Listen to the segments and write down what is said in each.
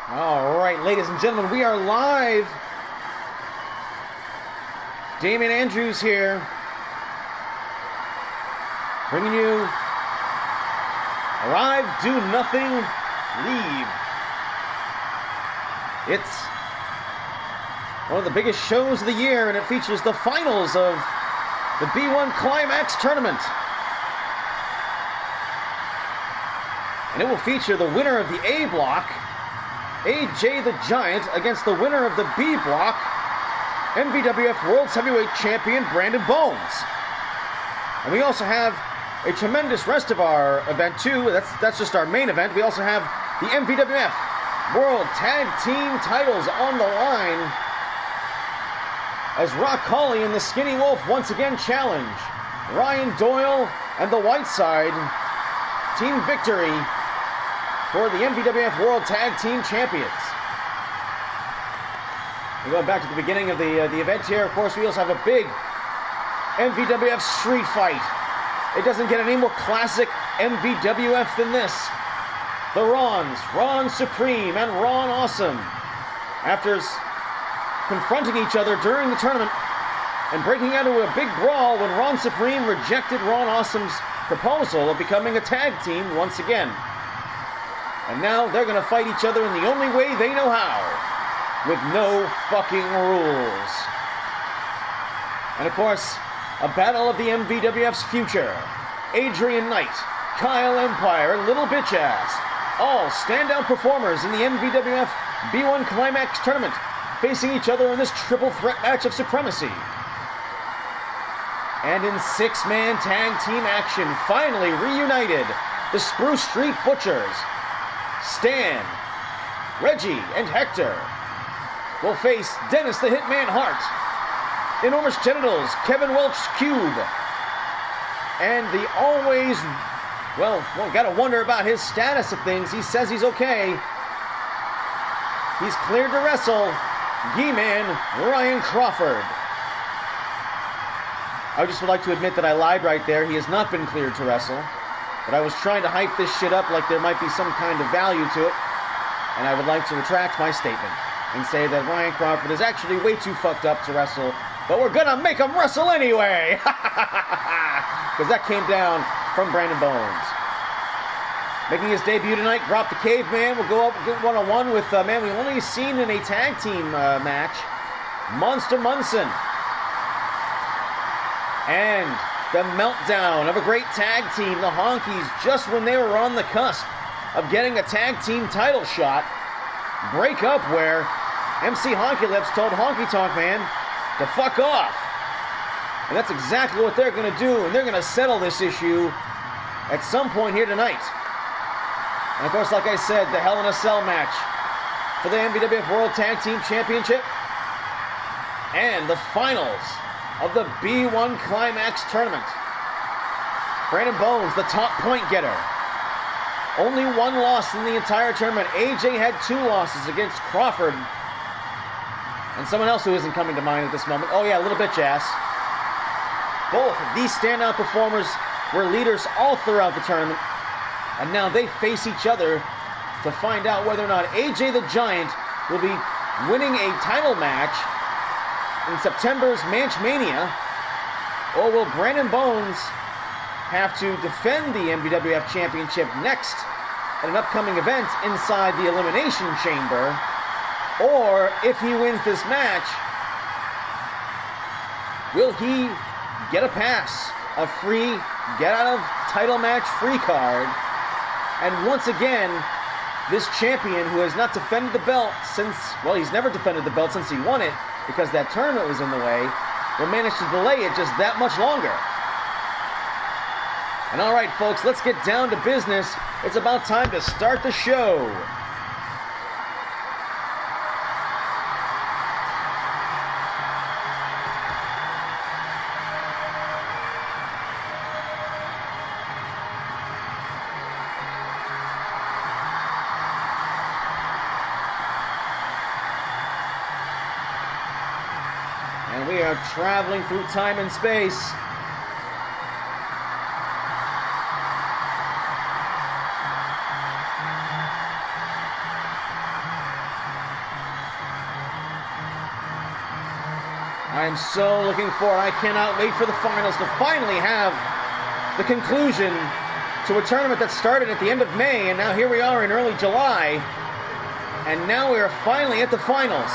All right, ladies and gentlemen, we are live. Damian Andrews here, bringing you Arrive, Do Nothing, Leave. It's one of the biggest shows of the year, and it features the finals of the B1 Climax tournament. And it will feature the winner of the A block, AJ the Giant, against the winner of the B block, MVWF World Heavyweight Champion Brandon Bones. And we also have a tremendous rest of our event too. That's just our main event. We also have the MVWF World Tag Team titles on the line as Rock Holly and the Skinny Wolf once again challenge Ryan Doyle and the Whiteside Team Victory for the MVWF World Tag Team Champions. We're going back to the beginning of the event here. Of course, we also have a big MVWF street fight. It doesn't get any more classic MVWF than this. The Rons, Ron Supreme and Ron Awesome, after confronting each other during the tournament and breaking out into a big brawl when Ron Supreme rejected Ron Awesome's proposal of becoming a tag team once again. And now they're going to fight each other in the only way they know how, with no fucking rules. And of course, a battle of the MVWF's future. Adrian Knight, Kyle Empire, and Little Bitch Ass, all standout performers in the MVWF B1 Climax tournament, facing each other in this triple threat match of supremacy. And in six-man tag team action, finally reunited, the Spruce Street Butchers, Stan, Reggie, and Hector will face Dennis the Hitman Hart, Enormous Genitals, Kevin Welch Cube, and the always, well, gotta wonder about his status of things. He says he's okay. He's cleared to wrestle, He-Man Ryan Crawford. I just would like to admit that I lied right there. He has not been cleared to wrestle. But I was trying to hype this shit up like there might be some kind of value to it. And I would like to retract my statement and say that Ryan Crawford is actually way too fucked up to wrestle. But we're gonna make him wrestle anyway! Because that came down from Brandon Bones. Making his debut tonight, Drop the Caveman will go up one-on-one with a man we've only seen in a tag team match, Monster Munson. And the meltdown of a great tag team, the Honkies, just when they were on the cusp of getting a tag team title shot, break up where MC Honky Lips told Honky Tonk Man to fuck off. And that's exactly what they're going to do, and they're going to settle this issue at some point here tonight. And of course, like I said, the Hell in a Cell match for the MVWF World Tag Team Championship and the finals of the B1 Climax tournament. Brandon Bones, the top point getter. Only one loss in the entire tournament. AJ had 2 losses against Crawford and someone else who isn't coming to mind at this moment. Oh yeah, Little Bitch Ass. Both of these standout performers were leaders all throughout the tournament, and now they face each other to find out whether or not AJ the Giant will be winning a title match in September's Manch Mania, or will Brandon Bones have to defend the MVWF Championship next at an upcoming event inside the Elimination Chamber, or if he wins this match, will he get a pass, a free get out of title match free card, and once again, this champion who has not defended the belt since, well, he's never defended the belt since he won it, because that tournament was in the way, will manage to delay it just that much longer. And all right, folks, let's get down to business. It's about time to start the show. And we are traveling through time and space. I am so looking forward. I cannot wait for the finals to finally have the conclusion to a tournament that started at the end of May, and now here we are in early July, and now we are finally at the finals.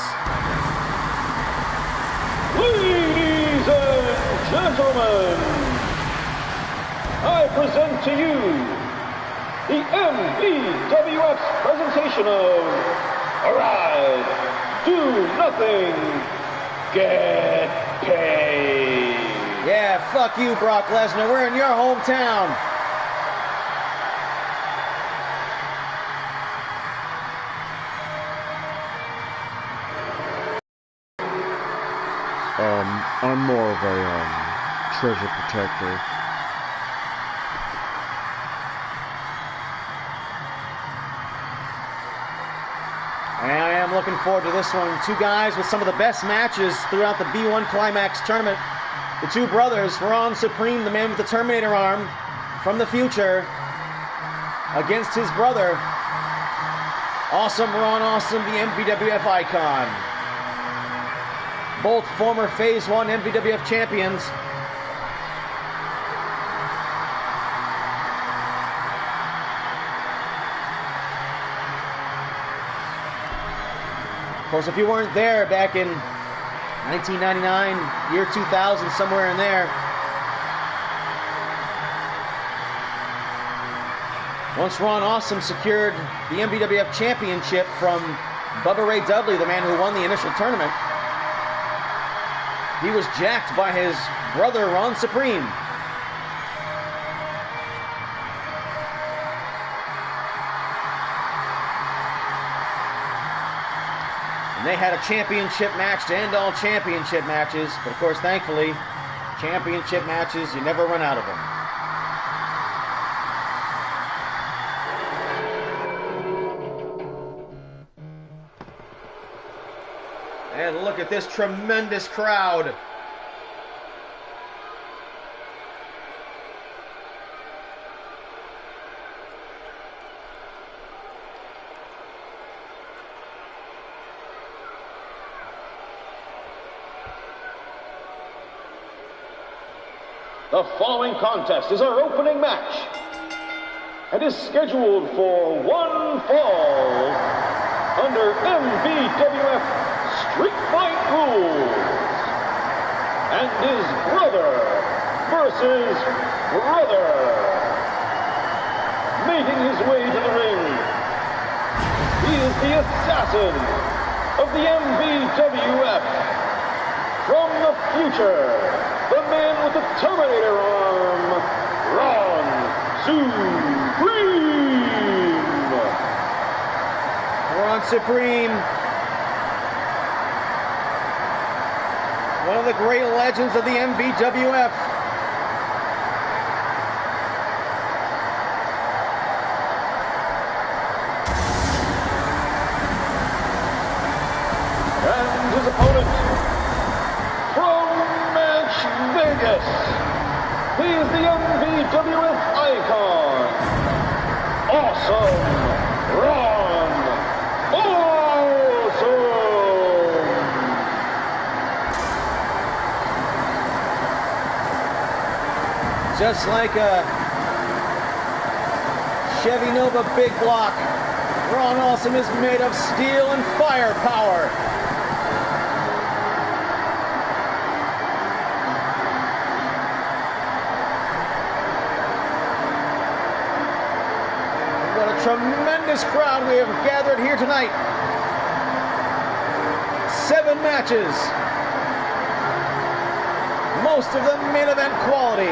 Ladies and gentlemen, I present to you the MBWF presentation of Arise, Do Nothing, Get Paid. Yeah, fuck you, Brock Lesnar. We're in your hometown. I'm more of a treasure protector. I am looking forward to this one. Two guys with some of the best matches throughout the B1 Climax tournament. The two brothers, Ron Supreme, the man with the Terminator arm from the future, against his brother, Awesome Ron Awesome, the MBWF icon. Both former Phase 1 MBWF champions. Of course, if you weren't there back in 1999, year 2000, somewhere in there, once Ron Awesome secured the MBWF championship from Bubba Ray Dudley, the man who won the initial tournament, he was jacked by his brother, Ron Supreme. And they had a championship match to end all championship matches. But of course, thankfully, championship matches, you never run out of them. And look at this tremendous crowd. The following contest is our opening match and is scheduled for one fall under MBWF Street Fight rules, and is brother versus brother. Making his way to the ring, he is the assassin of the MBWF. From the future, the man with the Terminator arm, Ron Supreme. Ron Supreme, one of the great legends of the MBWF. And his opponent, from Match Vegas, he is the MBWF icon, Awesome Ron Awesome. Just like a Chevy Nova big block, Ron Awesome is made of steel and firepower. What a tremendous crowd we have gathered here tonight. 7 matches. Most of them main event quality.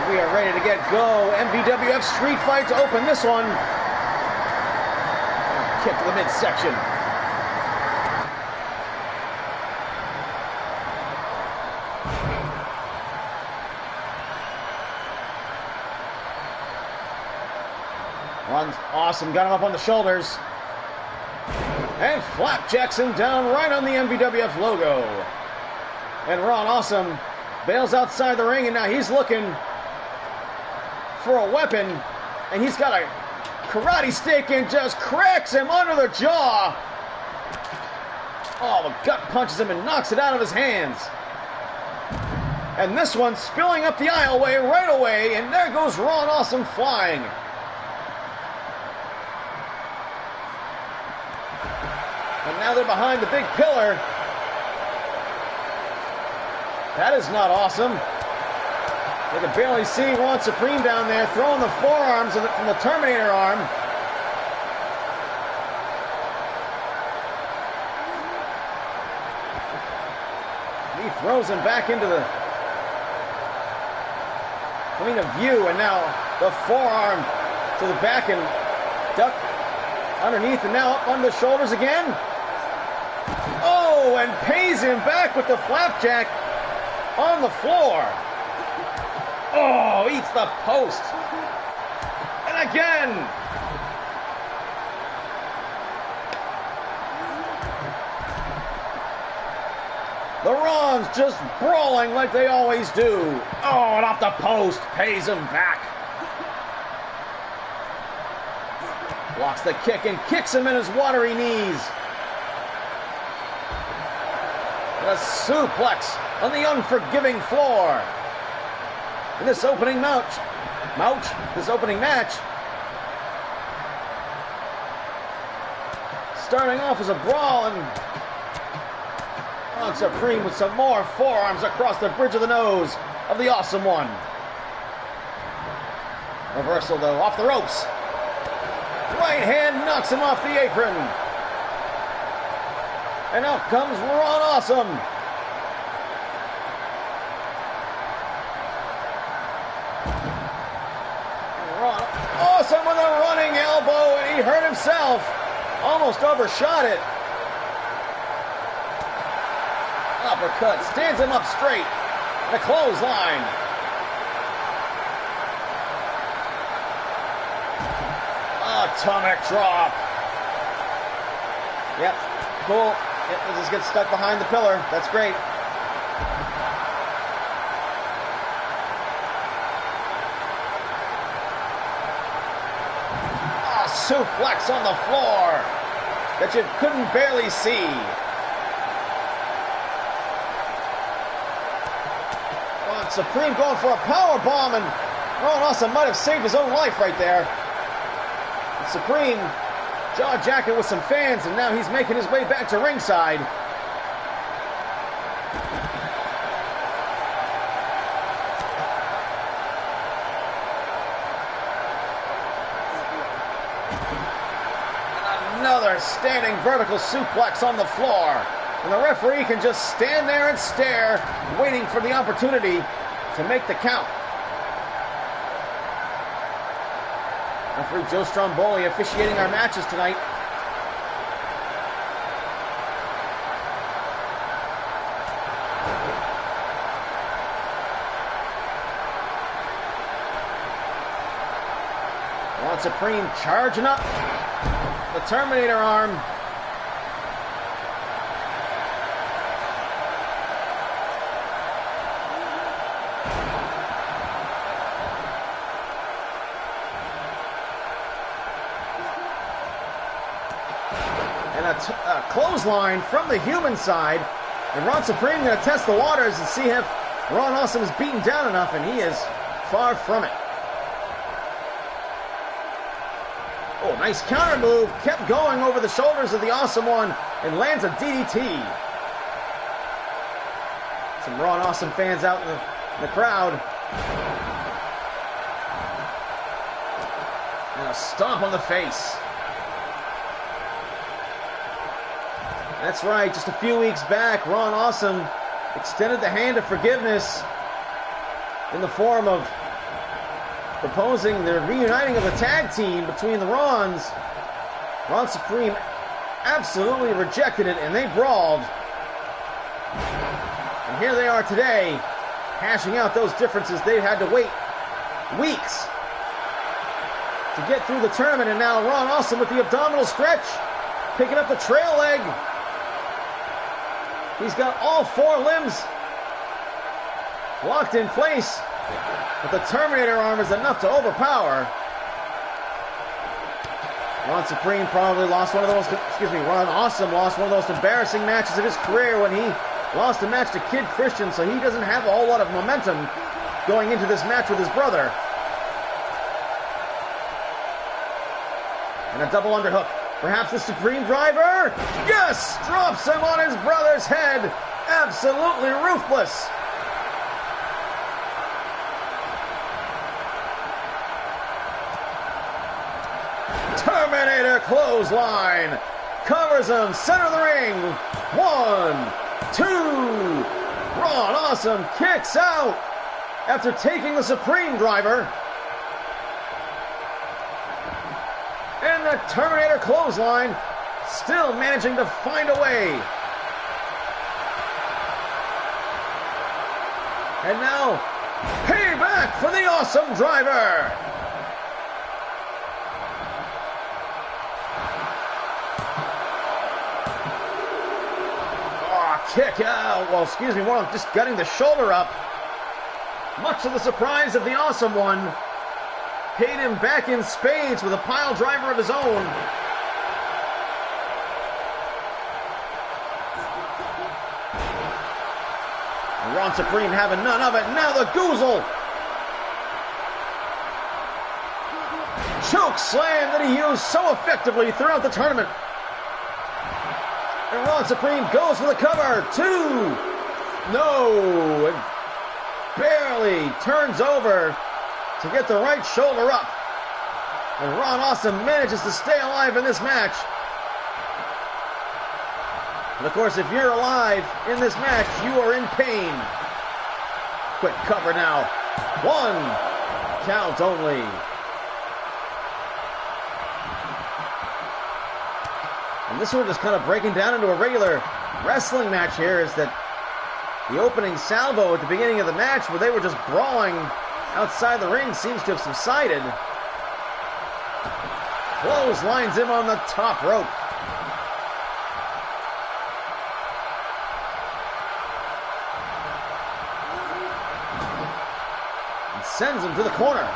We are ready to get go. MBWF Street Fight to open this one. Kick to the midsection. Ron's Awesome, got him up on the shoulders. And flapjacks him down right on the MBWF logo. And Ron Awesome bails outside the ring, and now he's looking for a weapon, and he's got a karate stick and just cracks him under the jaw. Oh, the gut punches him and knocks it out of his hands. And this one spilling up the aisleway right away, and there goes Ron Awesome flying. And now they're behind the big pillar. That is not awesome. They can barely see Ron Supreme down there throwing the forearms from the Terminator arm. He throws him back into the point of view, and now the forearm to the back and duck underneath, and now up on the shoulders again. Oh, and pays him back with the flapjack on the floor. Oh, eats the post. And again. The Rons just brawling like they always do. Oh, and off the post. Pays him back. Blocks the kick and kicks him in his watery knees. And a suplex on the unforgiving floor. In this opening match, starting off as a brawl, and Ron Supreme with some more forearms across the bridge of the nose of the Awesome One. Reversal though, off the ropes. Right hand knocks him off the apron. And out comes Ron Awesome. Ron Awesome with a running elbow, and he hurt himself. Almost overshot it. Uppercut, stands him up straight. The clothesline. Atomic drop. Yep, cool. Yep, we'll just get stuck behind the pillar. That's great. Suplex on the floor that you couldn't barely see. Ron Supreme going for a power bomb, and Ron Awesome might have saved his own life right there. And Supreme jaw-jacking with some fans, and now he's making his way back to ringside. Another standing vertical suplex on the floor. And the referee can just stand there and stare, waiting for the opportunity to make the count. Referee Joe Stromboli officiating our matches tonight. Ron Supreme charging up. The Terminator arm. And a clothesline from the human side. And Ron Supreme going to test the waters and see if Ron Awesome is beaten down enough, and he is far from it. Oh, nice counter move. Kept going over the shoulders of the Awesome One and lands a DDT. Some Ron Awesome fans out in the crowd. And a stomp on the face. That's right, just a few weeks back, Ron Awesome extended the hand of forgiveness in the form of proposing the reuniting of a tag team between the Rons. Ron Supreme absolutely rejected it, and they brawled. And here they are today, hashing out those differences. They had to wait weeks to get through the tournament, and now Ron Awesome with the abdominal stretch, picking up the trail leg. He's got all four limbs locked in place. But the Terminator arm is enough to overpower. Ron Supreme probably lost one of the most, Ron Awesome lost one of the most embarrassing matches of his career when he lost a match to Kid Christian, so he doesn't have a whole lot of momentum going into this match with his brother. And a double underhook. Perhaps the Supreme Driver? Yes! Drops him on his brother's head. Absolutely ruthless. Terminator clothesline. Covers him. Center of the ring. 1, 2. Ron Awesome kicks out after taking the Supreme Driver. And the Terminator clothesline still managing to find a way. And now, payback for the Awesome Driver. Oh, kick out. Well, excuse me, more like just getting the shoulder up. Much to the surprise of the Awesome One. Paid him back in spades with a pile driver of his own. And Ron Supreme having none of it. Now the Goozle. Choke slam that he used so effectively throughout the tournament. And Ron Supreme goes for the cover. 2. No. And barely turns over to get the right shoulder up. And Ron Awesome manages to stay alive in this match. And of course, if you're alive in this match, you are in pain. Quick cover now. 1 count only. And this one just kind of breaking down into a regular wrestling match here is that the opening salvo at the beginning of the match where they were just brawling outside the ring seems to have subsided. Clotheslines him on the top rope. And sends him to the corner.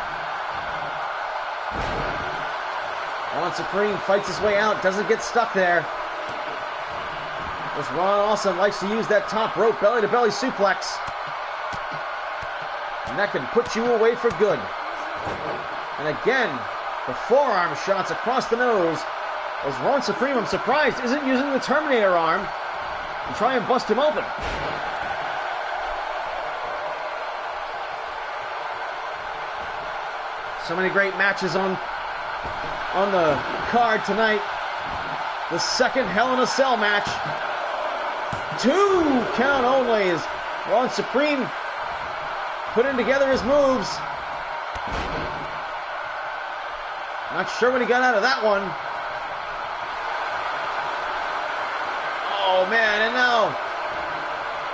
Ron Supreme fights his way out, doesn't get stuck there. This Ron Awesome likes to use that top rope belly-to-belly suplex. And that can put you away for good. And again, the forearm shots across the nose. As Ron Supreme, I'm surprised, isn't using the Terminator arm to try and bust him open. So many great matches on the card tonight. The second Hell in a Cell match. 2 count only as Ron Supreme putting together his moves. Not sure what he got out of that one. Oh man, and now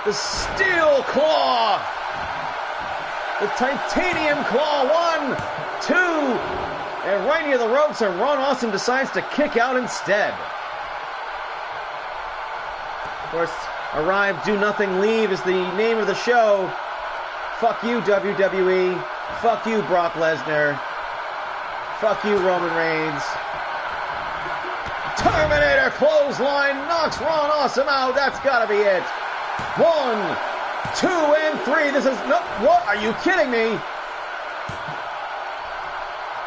the steel claw. The titanium claw. 1, 2. And right near the ropes, and Ron Awesome decides to kick out instead. Of course, Arrive, Do Nothing, Leave is the name of the show. Fuck you, WWE. Fuck you, Brock Lesnar. Fuck you, Roman Reigns. Terminator clothesline knocks Ron Awesome out. That's gotta be it. 1, 2, and 3. This is no. What? Are you kidding me?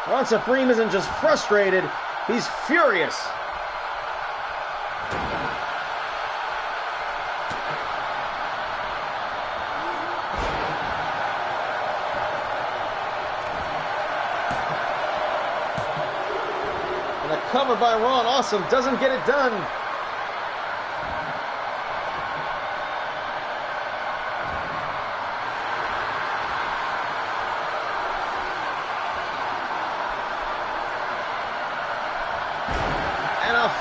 Ron Supreme isn't just frustrated, he's furious. And a cover by Ron Awesome doesn't get it done.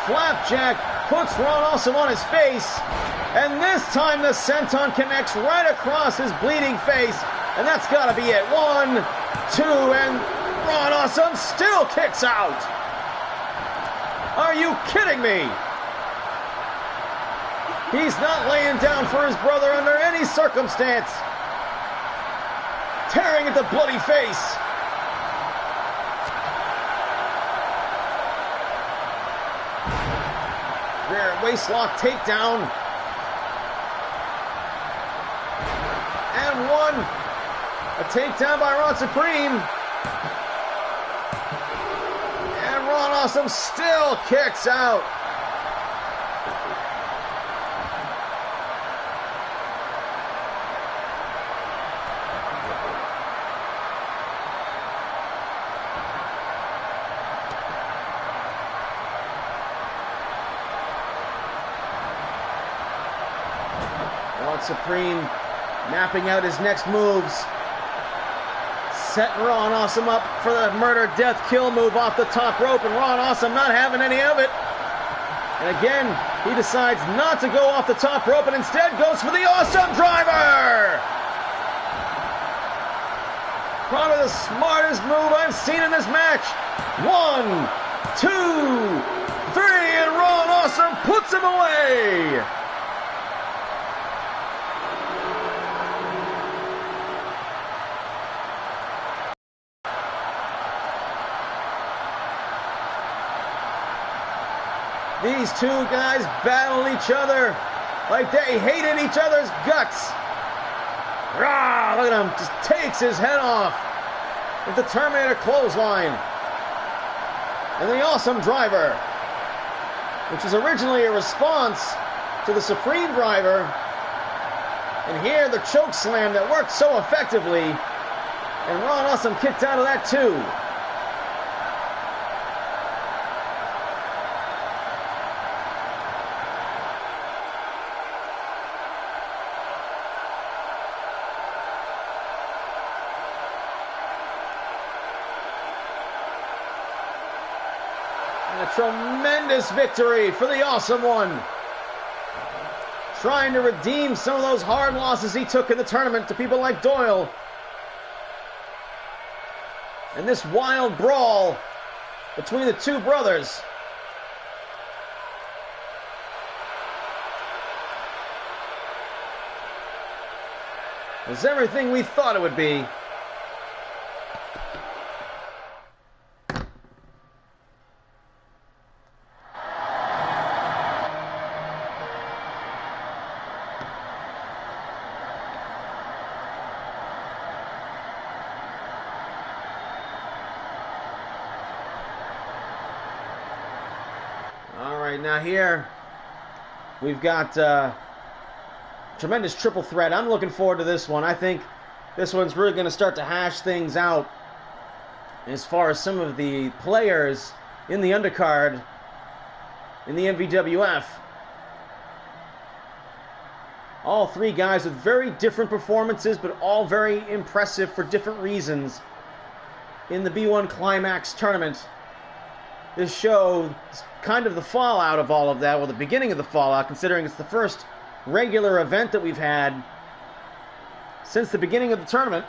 Flapjack puts Ron Awesome on his face, and this time the senton connects right across his bleeding face, and that's got to be it. 1, 2, and Ron Awesome still kicks out. Are you kidding me? He's not laying down for his brother under any circumstance. tearing at the bloody face. Rear waistlock takedown. And one. A takedown by Ron Supreme. And Ron Awesome still kicks out. Supreme mapping out his next moves. Setting Ron Awesome up for the murder, death, kill move off the top rope, and Ron Awesome not having any of it. And again, he decides not to go off the top rope and instead goes for the Awesome Driver! Probably the smartest move I've seen in this match. 1, 2, 3, and Ron Awesome puts him away! These two guys battle each other like they hated each other's guts. Rah, look at him, just takes his head off with the Terminator clothesline. And the Awesome Driver, which is originally a response to the Supreme Driver. And here the choke slam that worked so effectively. And Ron Awesome kicked out of that too. A tremendous victory for the Awesome One. Trying to redeem some of those hard losses he took in the tournament to people like Doyle. And this wild brawl between the two brothers. Was everything we thought it would be. Now here, we've got tremendous triple threat. I'm looking forward to this one. I think this one's really going to start to hash things out as far as some of the players in the undercard in the MVWF. All three guys with very different performances, but all very impressive for different reasons in the B1 Climax tournament. This show is kind of the fallout of all of that, well, the beginning of the fallout, considering it's the first regular event that we've had since the beginning of the tournament.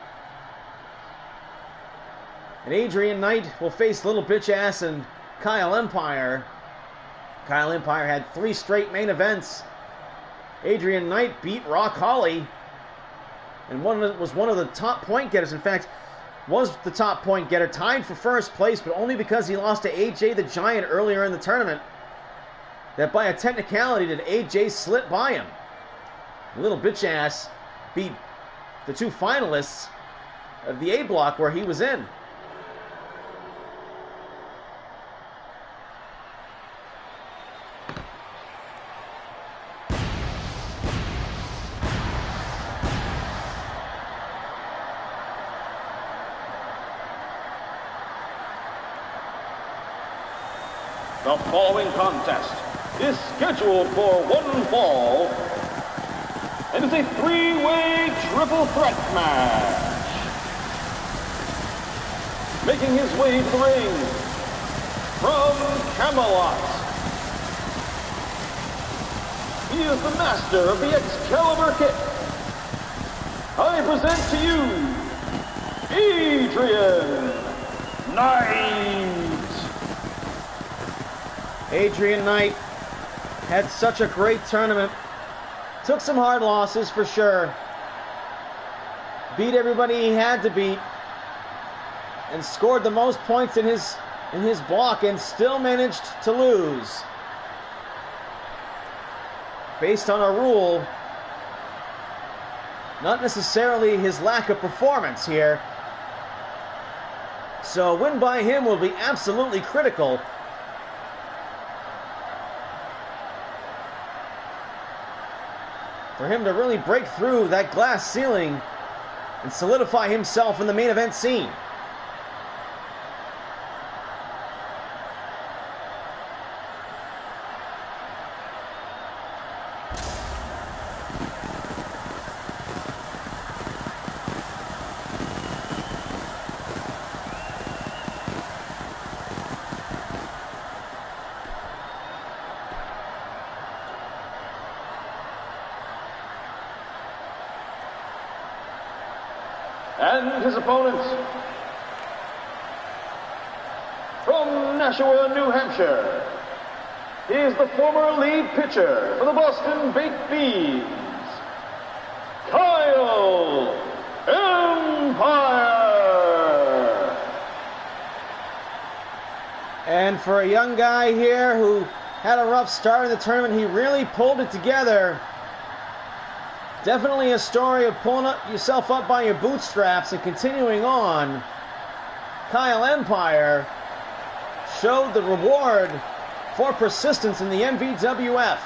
And Adrian Knight will face Little Bitch Ass and Kyle Empire. Kyle Empire had 3 straight main events. Adrian Knight beat Rock Holly and was one of the top point getters. In fact, was the top point getter, tied for first place, but only because he lost to AJ the Giant earlier in the tournament. That by a technicality did AJ slip by him. Little Bitch Ass beat the 2 finalists of the A block where he was in. The following contest is scheduled for 1 fall and is a 3-way triple threat match. Making his way to the ring from Camelot, he is the master of the Excalibur kick. I present to you, Adrian Knight. Adrian Knight had such a great tournament. Took some hard losses for sure. beat everybody he had to beat, and scored the most points in his block, and still managed to lose. Based on a rule, not necessarily his lack of performance here. So a win by him will be absolutely critical. For him to really break through that glass ceiling and solidify himself in the main event scene. And his opponent, from Nashua, New Hampshire, he is the former lead pitcher for the Boston Baked Beans, Kyle Empire. And for a young guy here who had a rough start in the tournament, he really pulled it together. Definitely a story of pulling yourself up by your bootstraps and continuing on. Kyle Empire showed the reward for persistence in the MVWF.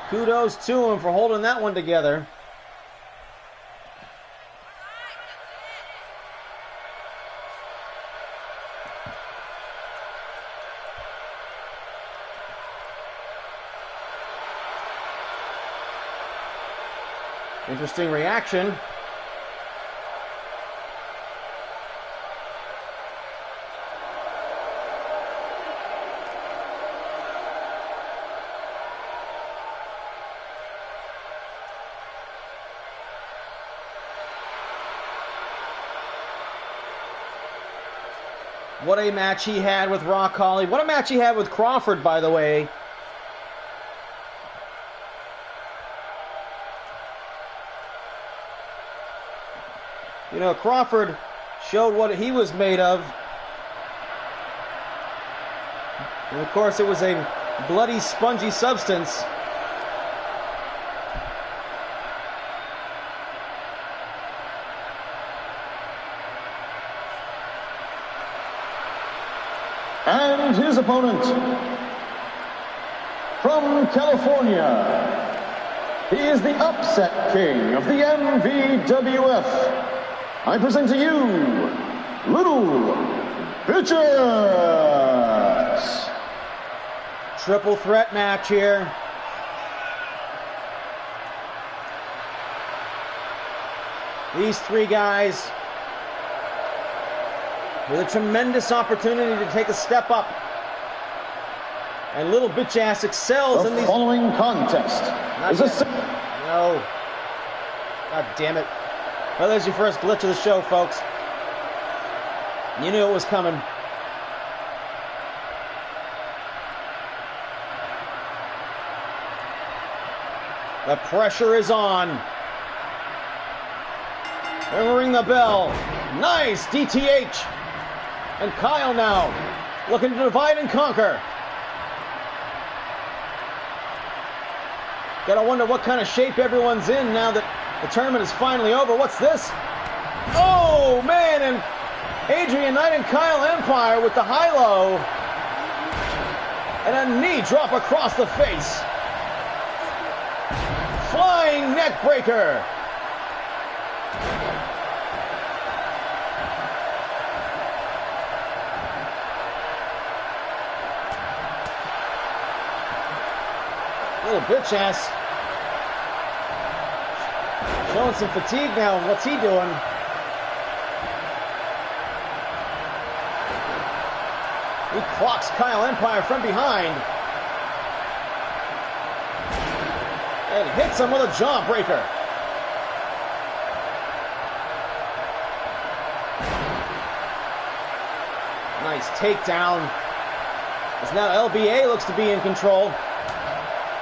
Kudos to him for holding that one together. Interesting reaction. What a match he had with Rock Holly. What a match he had with Crawford, by the way. You know, Crawford showed what he was made of. And of course, it was a bloody, spongy substance. And his opponent, from California, he is the upset king of the MVWF. I present to you, Little Bitches. Triple threat match here. These three guys with a tremendous opportunity to take a step up. And Little Bitch Ass excels in these. The following contest is a... No. God damn it. Well, there's your first glitch of the show, folks. You knew it was coming. The pressure is on. They're gonna ring the bell. Nice DTH. And Kyle now looking to divide and conquer. Gotta wonder what kind of shape everyone's in now that the tournament is finally over. What's this? Oh, man, and Adrian Knight and Kyle Empire with the high-low. And a knee drop across the face. Flying neck breaker. Little bitch ass. Showing some fatigue now. What's he doing? He clocks Kyle Empire from behind. And hits him with a jawbreaker. Nice takedown. As now LBA looks to be in control.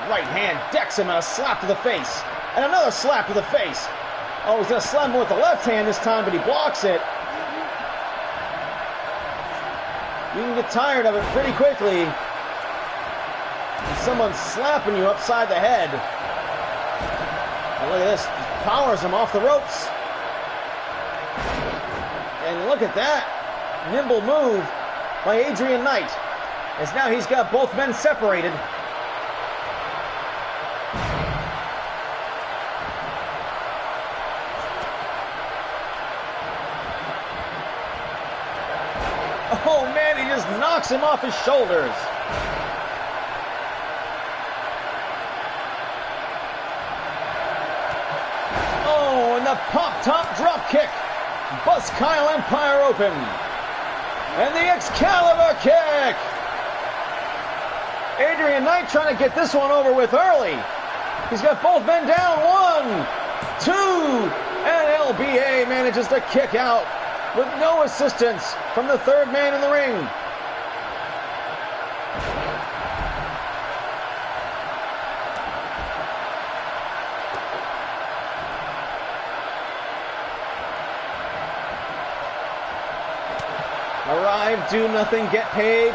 Right hand decks him and a slap to the face. And another slap to the face. Oh, he's going to slam him with the left hand this time, but he blocks it. You can get tired of it pretty quickly. When someone's slapping you upside the head. And look at this. He powers him off the ropes. And look at that. Nimble move by Adrian Knight. As now he's got both men separated. Oh man, he just knocks him off his shoulders. Oh, and the pop-top drop kick busts Kyle Empire open. And the Excalibur kick. Adrian Knight trying to get this one over with early. He's got both men down. 1, 2, and LBA manages to kick out with no assistance from the third man in the ring. Arrive, do nothing, get paid.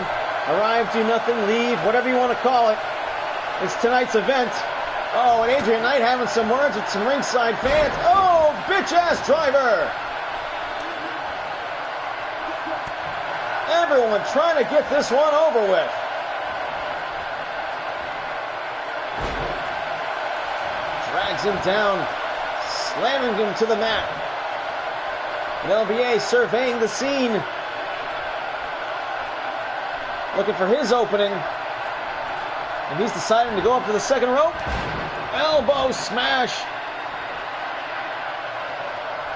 Arrive, do nothing, leave, whatever you want to call it. It's tonight's event. Oh, and Adrian Knight having some words with some ringside fans. Oh, bitch-ass driver. Everyone trying to get this one over with. Drags him down, slamming him to the mat. And LBA surveying the scene. Looking for his opening. And he's deciding to go up to the second rope. Elbow smash.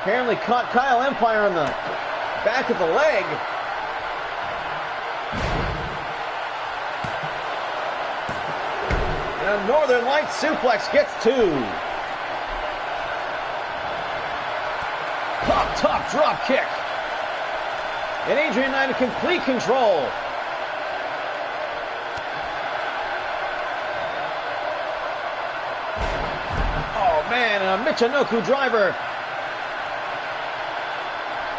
Apparently caught Kyle Empire on the back of the leg. And a Northern Light suplex gets 2. Top drop kick. And Adrian Knight in complete control. Man, and a Michinoku driver.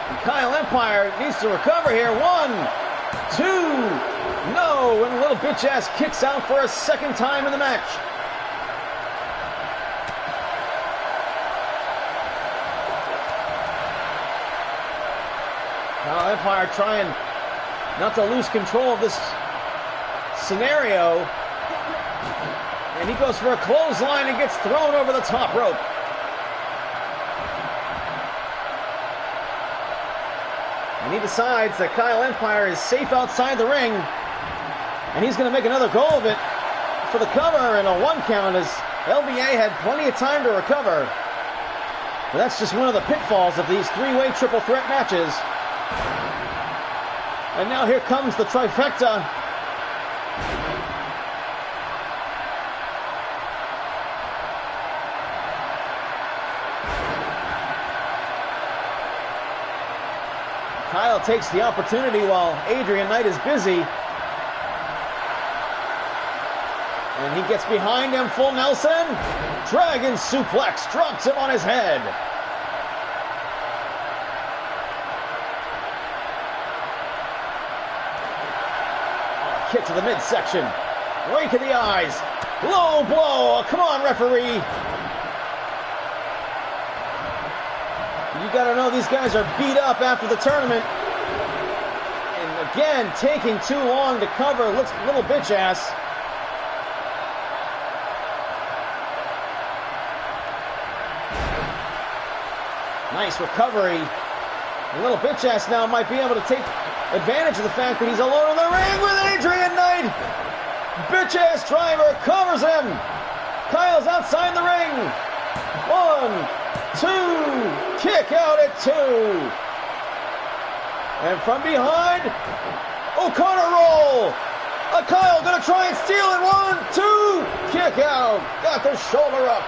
And Kyle Empire needs to recover here. 1, 2, no, and little bitch ass kicks out for a second time in the match. Kyle Empire trying not to lose control of this scenario. And he goes for a clothesline and gets thrown over the top rope. And he decides that Kyle Empire is safe outside the ring. And he's going to make another go of it for the cover and a 1 count, as LBA had plenty of time to recover. But that's just one of the pitfalls of these 3-way triple threat matches. And now here comes the trifecta. Kyle takes the opportunity while Adrian Knight is busy. And he gets behind him, full Nelson. Dragon suplex, drops him on his head. Oh, kick to the midsection. Rake in the eyes. Low blow. Come on, referee. You got to know these guys are beat up after the tournament. And again, taking too long to cover. Looks a little bitch ass. Nice recovery. A little bitch ass now might be able to take advantage of the fact that he's alone in the ring with Adrian Knight. Bitch ass driver covers him. Kyle's outside the ring. 1, 2. Kick out at 2. And from behind, O'Connor roll. Kyle gonna try and steal it. 1, 2. Kick out. Got the shoulder up.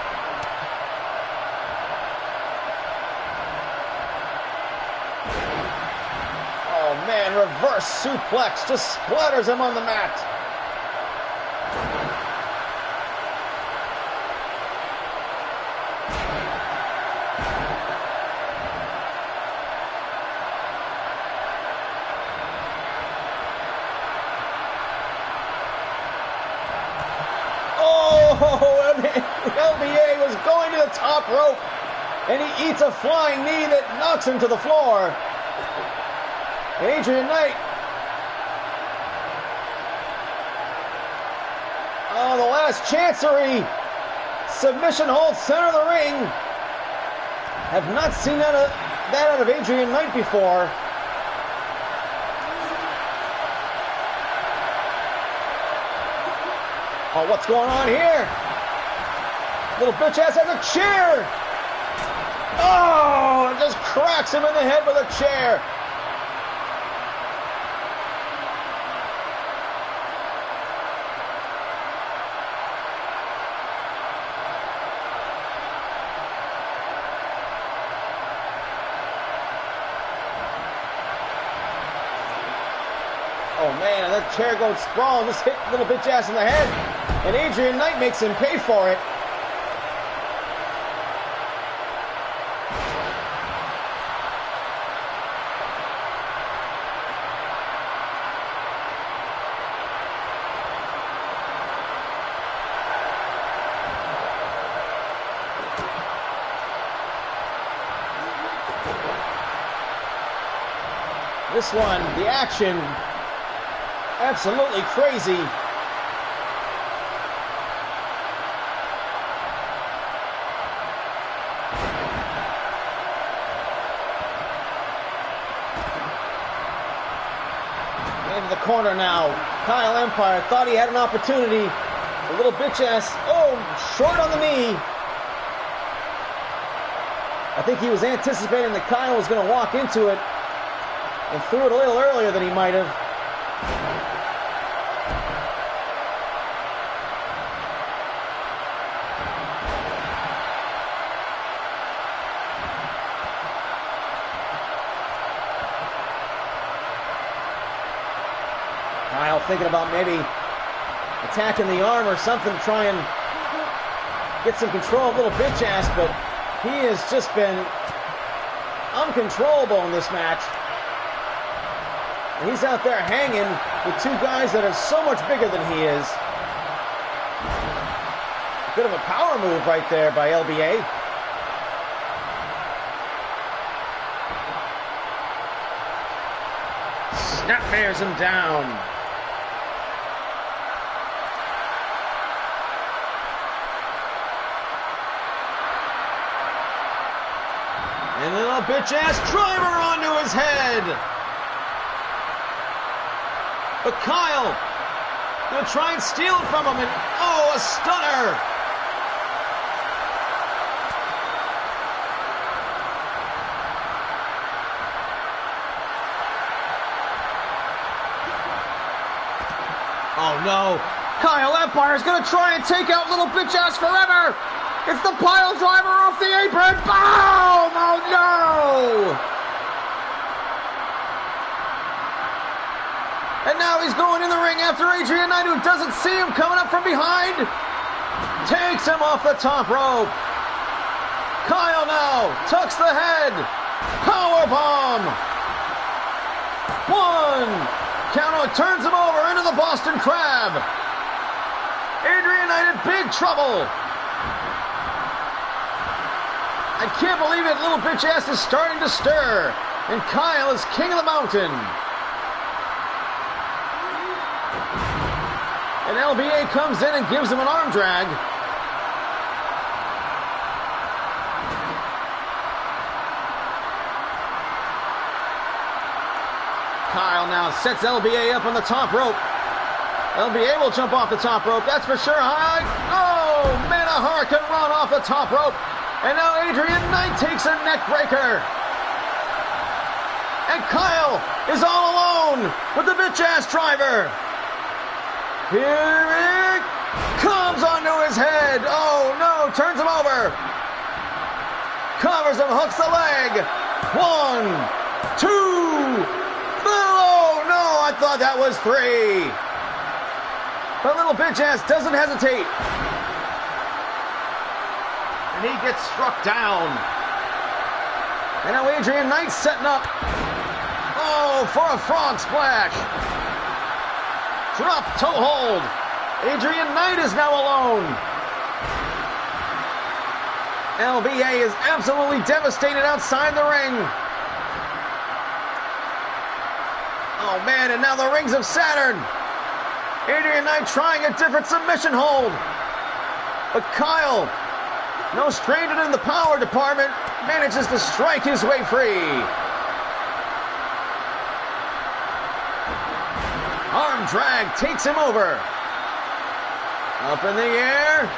Oh man, reverse suplex just splatters him on the mat. Oh, LBA was going to the top rope, and he eats a flying knee that knocks him to the floor. Adrian Knight. Oh, the last chancery. Submission hold, center of the ring. Have not seen that out of Adrian Knight before. Oh, what's going on here? Little bitch ass has a chair. Oh, it just cracks him in the head with a chair. Oh man, that chair goes sprawling, just hit little bitch ass in the head. And Adrian Knight makes him pay for it. This one, the action, absolutely crazy. Into the corner now. Kyle Empire thought he had an opportunity. A little bitch ass. Oh, short on the knee. I think he was anticipating that Kyle was going to walk into it and threw it a little earlier than he might have. Kyle thinking about maybe attacking the arm or something, try and get some control of little bitch ass, but he has just been uncontrollable in this match. And he's out there hanging with two guys that are so much bigger than he is. Bit of a power move right there by LBA. Snapmares him down. And then a bitch-ass driver onto his head. But Kyle gonna try and steal it from him, and oh, a stunner. Oh no, Kyle Empire is gonna try and take out little bitch ass forever. It's the pile driver off the apron. Boom! Oh no! And now he's going in the ring after Adrian Knight, who doesn't see him coming up from behind. Takes him off the top rope. Kyle now tucks the head. Powerbomb. One. Count turns him over into the Boston Crab. Adrian Knight in big trouble. I can't believe it. Little bitch ass is starting to stir. And Kyle is king of the mountain. And LBA comes in and gives him an arm drag. Kyle now sets LBA up on the top rope. LBA will jump off the top rope, that's for sure. Oh, man, a hurricane run off the top rope. And now Adrian Knight takes a neck breaker. And Kyle is all alone with the bitch-ass driver. Here it comes onto his head. Oh no, turns him over. Covers him, hooks the leg. 1, 2. Oh no, I thought that was 3. But little bitch ass doesn't hesitate. And he gets struck down. And now Adrian Knight's setting up. Oh, for a frog splash. Drop toe hold. Adrian Knight is now alone. LBA is absolutely devastated outside the ring. Oh man, and now the rings of Saturn. Adrian Knight trying a different submission hold. But Kyle, no stranger in the power department, manages to strike his way free. Arm drag takes him over. Up in the air.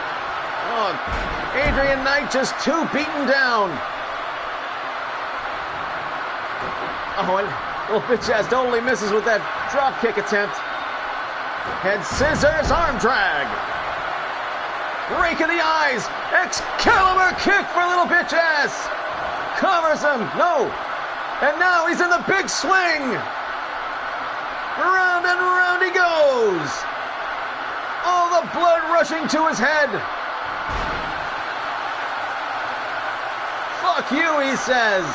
Oh, Adrian Knight just too beaten down. Oh, and little bitch ass totally misses with that drop kick attempt. Head scissors, arm drag. Rake in the eyes. Excalibur kick for little bitch ass. Covers him. No. And now he's in the big swing. Round and round he goes. All the blood rushing to his head. Fuck you, he says.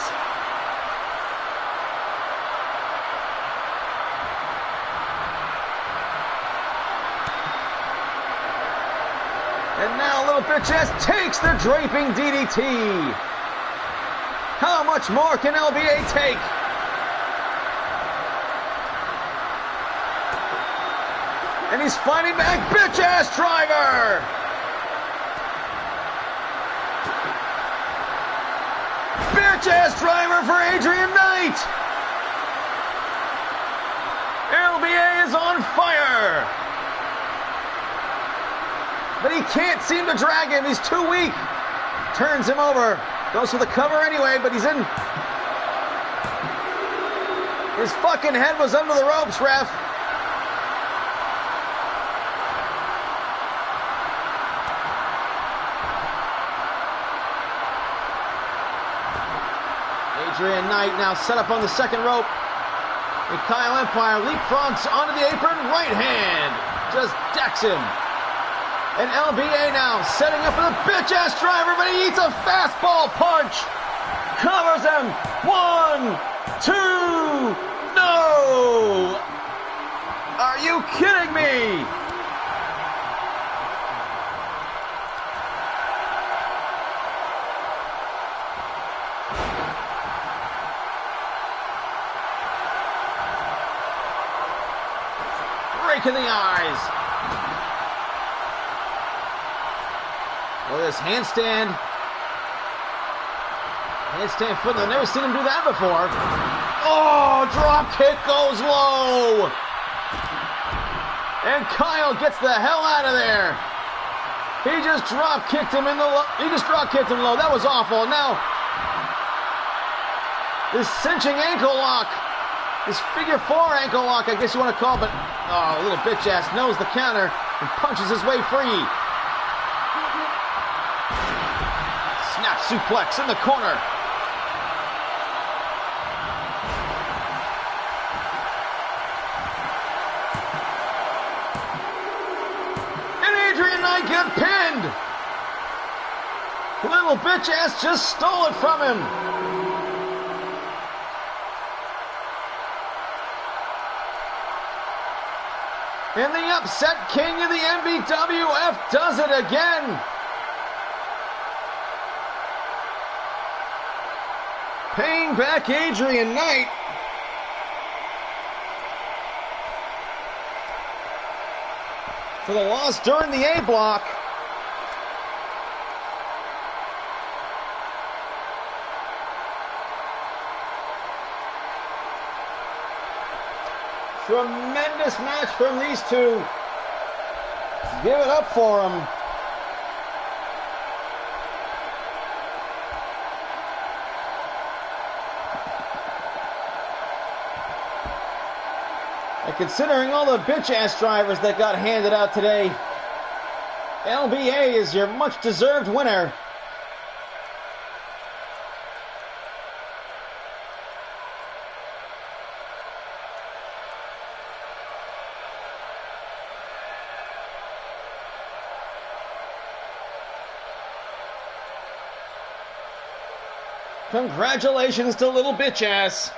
And now little bitch ass takes the draping DDT. How much more can LBA take? And he's fighting back, bitch ass driver. Bitch ass driver for Adrian Knight. LBA is on fire. But he can't seem to drag him. He's too weak. Turns him over. Goes for the cover anyway, but he's in. His fucking head was under the ropes, ref. Adrian Knight now set up on the second rope. And Kyle Empire leapfrogs onto the apron. Right hand. Just decks him. And LBA now setting up for the bitch-ass driver, but he eats a fastball punch. Covers him. 1, 2, no! Are you kidding me? Rake in the eyes. Well, this handstand foot, I've never seen him do that before. Oh, drop kick goes low. And Kyle gets the hell out of there. He just drop kicked him low. That was awful. Now, this cinching ankle lock, this figure 4 ankle lock, I guess you want to call it, but oh, little bitch ass knows the counter and punches his way free. Snap suplex in the corner. And Adrian Knight get pinned. Little bitch ass just stole it from him. And the upset king of the MBWF does it again. Paying back Adrian Knight. For the loss during the A block. Tremendous match from these two. Give it up for them. And considering all the bitch-ass drivers that got handed out today, LBA is your much-deserved winner. Congratulations to little bitch ass.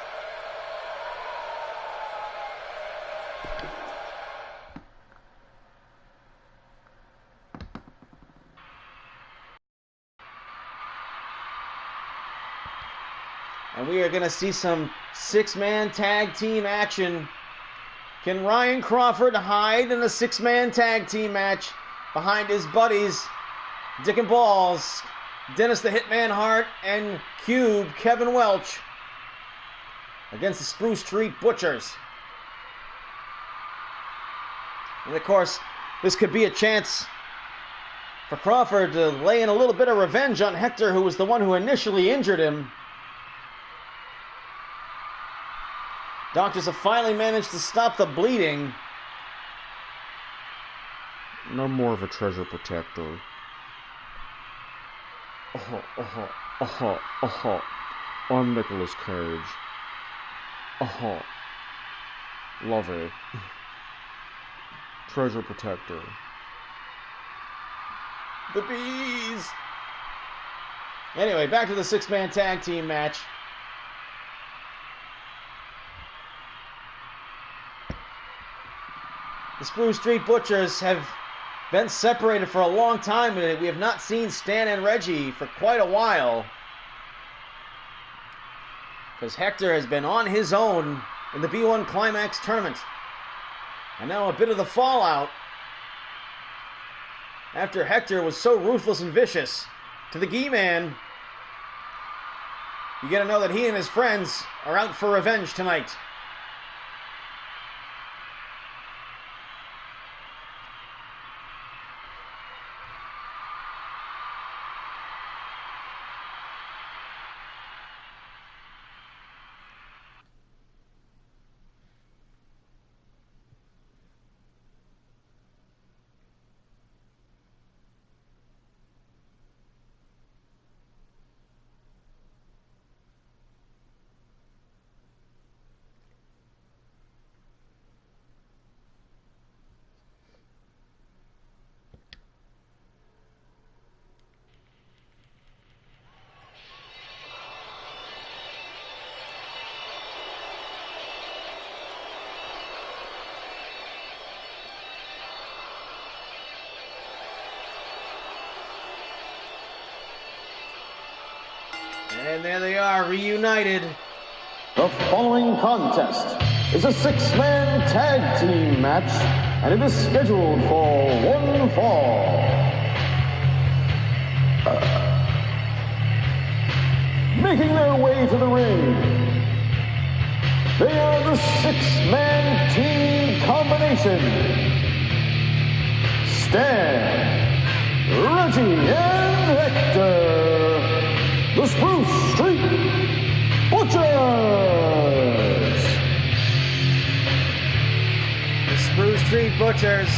And we are going to see some six-man tag team action. Can Ryan Crawford hide in a six-man tag team match behind his buddies, Dick and Balls, Dennis the Hitman Hart, and Cube Kevin Welch against the Spruce Street Butchers? And of course, this could be a chance for Crawford to lay in a little bit of revenge on Hector, who was the one who initially injured him. Doctors have finally managed to stop the bleeding. No more of a treasure protector. I'm Nicolas Cage. Love it. Treasure protector. The bees! Anyway, back to the six-man tag team match. The Spruce Street Butchers have been separated for a long time, and we have not seen Stan and Reggie for quite a while. Because Hector has been on his own in the B1 Climax tournament. And now a bit of the fallout after Hector was so ruthless and vicious to the Gi Man. You gotta know that he and his friends are out for revenge tonight. And there they are, reunited. The following contest is a six-man tag team match, and it is scheduled for one fall. Making their way to the ring, they are the six-man team combination: Stan, Reggie, and Hector. The Spruce Street Butchers! The Spruce Street Butchers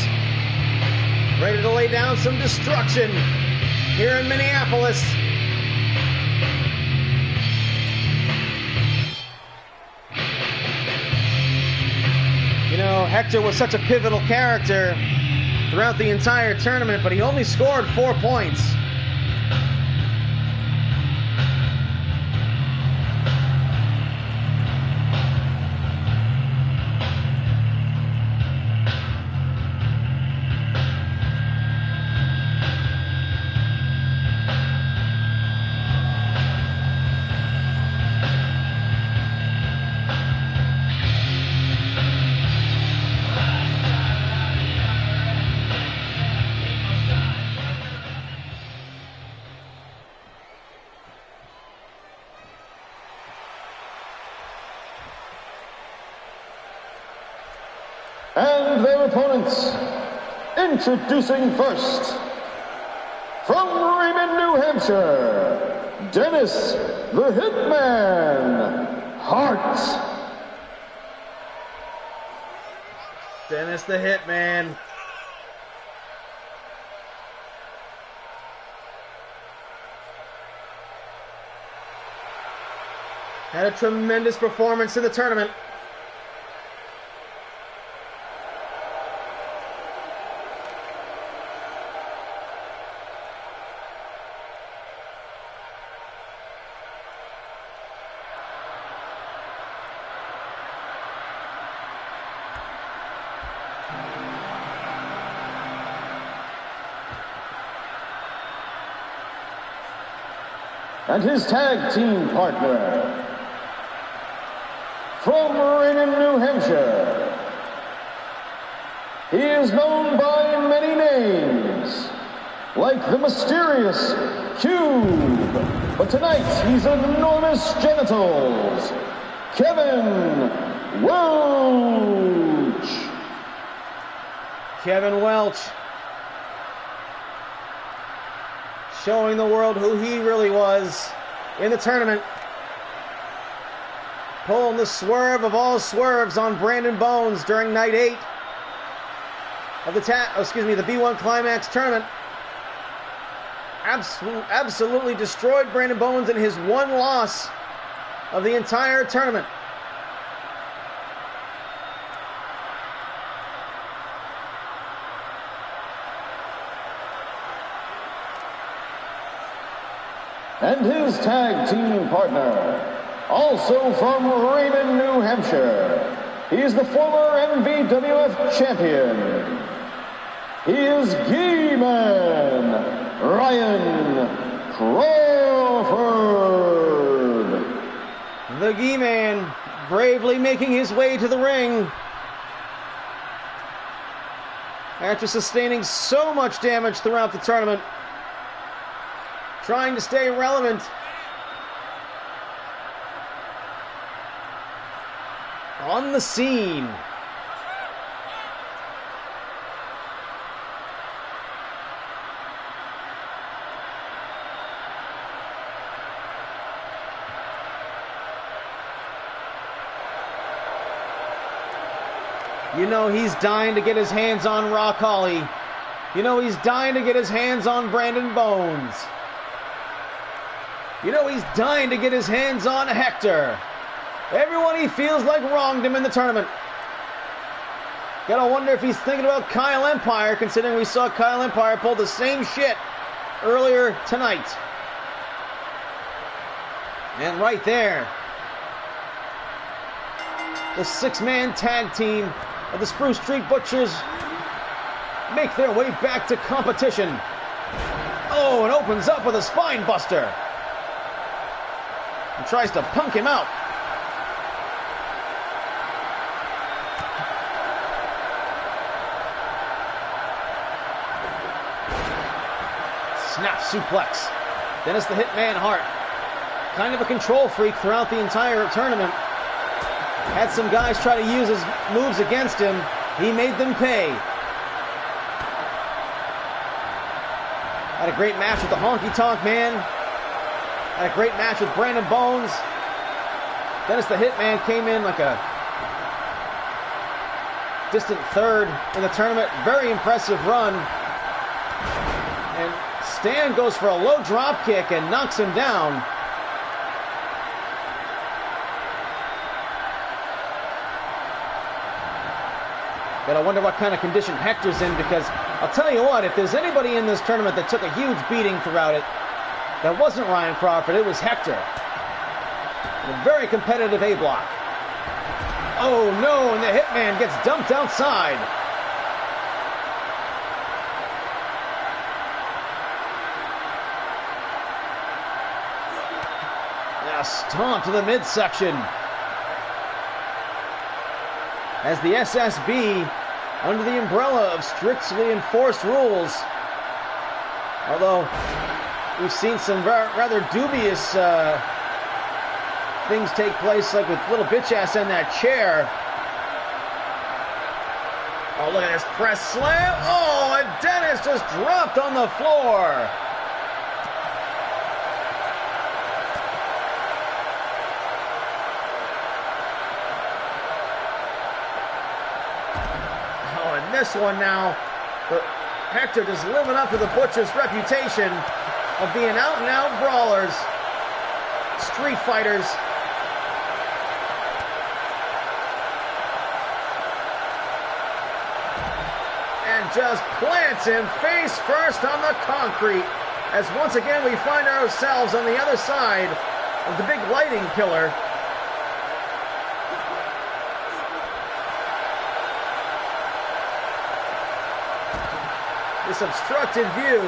ready to lay down some destruction here in Minneapolis. You know, Hector was such a pivotal character throughout the entire tournament, but he only scored 4 points. And their opponents, introducing first, from Raymond, New Hampshire, Dennis the Hitman Hart. Dennis the Hitman. Had a tremendous performance in the tournament. And his tag team partner, is known by many names, like the mysterious Cube, but tonight he's enormous genitals, Kevin Welch. Kevin Welch showing the world who he really was in the tournament. Pulling the swerve of all swerves on Brandon Bones during night 8 of the B1 Climax tournament. Absolutely destroyed Brandon Bones in his one loss of the entire tournament. And his tag team partner, also from Raymond, New Hampshire, he is the former MVWF champion. He is G-Man Ryan Crawford. The G-Man bravely making his way to the ring after sustaining so much damage throughout the tournament, trying to stay relevant. On the scene. You know he's dying to get his hands on Rock Holly. You know he's dying to get his hands on Brandon Bones. You know he's dying to get his hands on Hector. Everyone he feels like wronged him in the tournament. Gotta wonder if he's thinking about Kyle Empire, considering we saw Kyle Empire pull the same shit earlier tonight. And right there, the 6-man tag team of the Spruce Street Butchers make their way back to competition. Oh, and opens up with a spine buster. And tries to punk him out. Snap suplex. Dennis the Hitman Hart, kind of a control freak throughout the entire tournament. Had some guys try to use his moves against him. He made them pay. Had a great match with the Honky Tonk Man. Had a great match with Brandon Bones. Dennis the Hitman came in like a distant third in the tournament. Very impressive run. And Stan goes for a low drop kick and knocks him down. Gotta wonder what kind of condition Hector's in, because I'll tell you what, if there's anybody in this tournament that took a huge beating throughout it, that wasn't Ryan Crawford, it was Hector. A very competitive A-block. Oh no, and the Hitman gets dumped outside. Now stomp to the midsection. As the SSB, under the umbrella of strictly enforced rules, although we've seen some rather dubious things take place, like with little bitch ass in that chair. Oh, look at this press slam. Oh, and Dennis just dropped on the floor. This one now, Hector just living up to the Butcher's reputation of being out-and-out brawlers, street fighters. And just plants him face first on the concrete, as once again we find ourselves on the other side of the big lighting pillar. This obstructed view,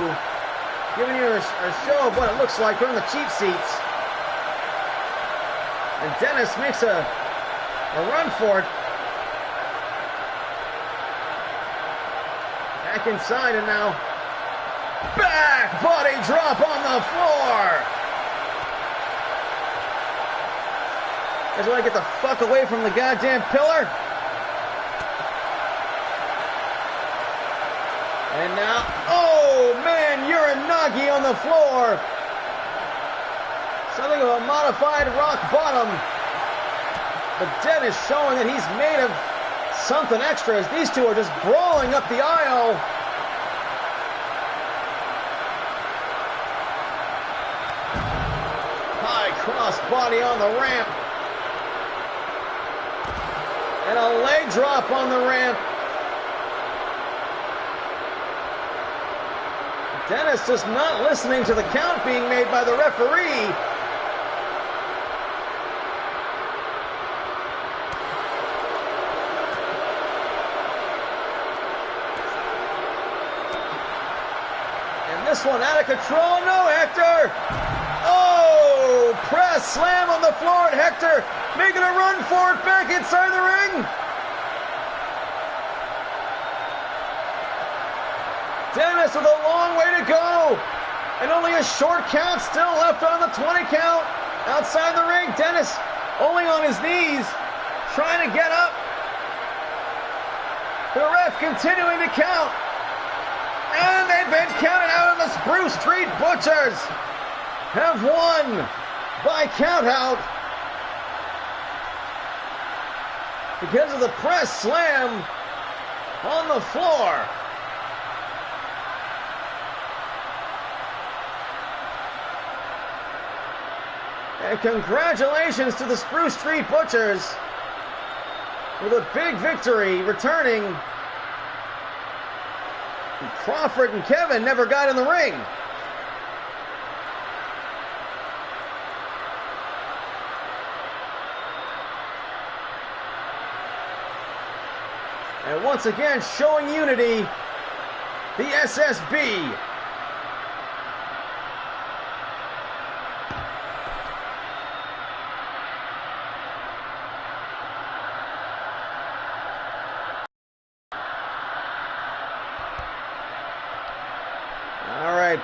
giving you a show of what it looks like from the cheap seats. And Dennis makes a run for it. Back inside and now back body drop on the floor. Guys want to get the fuck away from the goddamn pillar? And now, oh man, Uranagi on the floor. Something of a modified rock bottom. But Dennis showing that he's made of something extra as these two are just brawling up the aisle. High cross body on the ramp. And a leg drop on the ramp. Dennis just not listening to the count being made by the referee. And this one out of control. No, Hector. Oh, press slam on the floor, and Hector making a run for it back inside the ring. Dennis with a long way to go, and only a short count still left on the 20 count. Outside the ring, Dennis only on his knees, trying to get up. The ref continuing to count, and they've been counted out, and the Spruce Street Butchers have won by count out because of the press slam on the floor. And congratulations to the Spruce Street Butchers with a big victory, returning. Crawford and Kevin never got in the ring. And once again, showing unity, the SSB.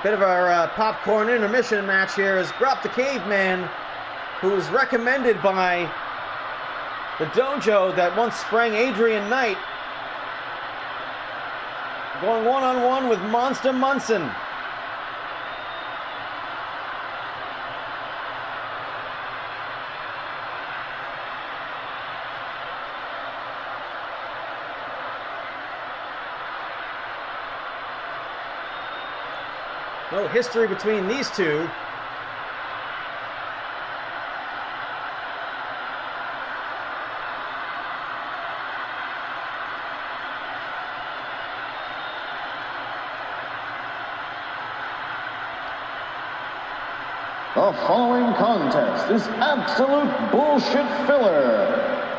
Bit of our popcorn intermission match here is Drop the Caveman, who was recommended by the dojo that once sprang Adrian Knight, going one-on-one with Monster Munson. No history between these two. The following contest is absolute bullshit filler,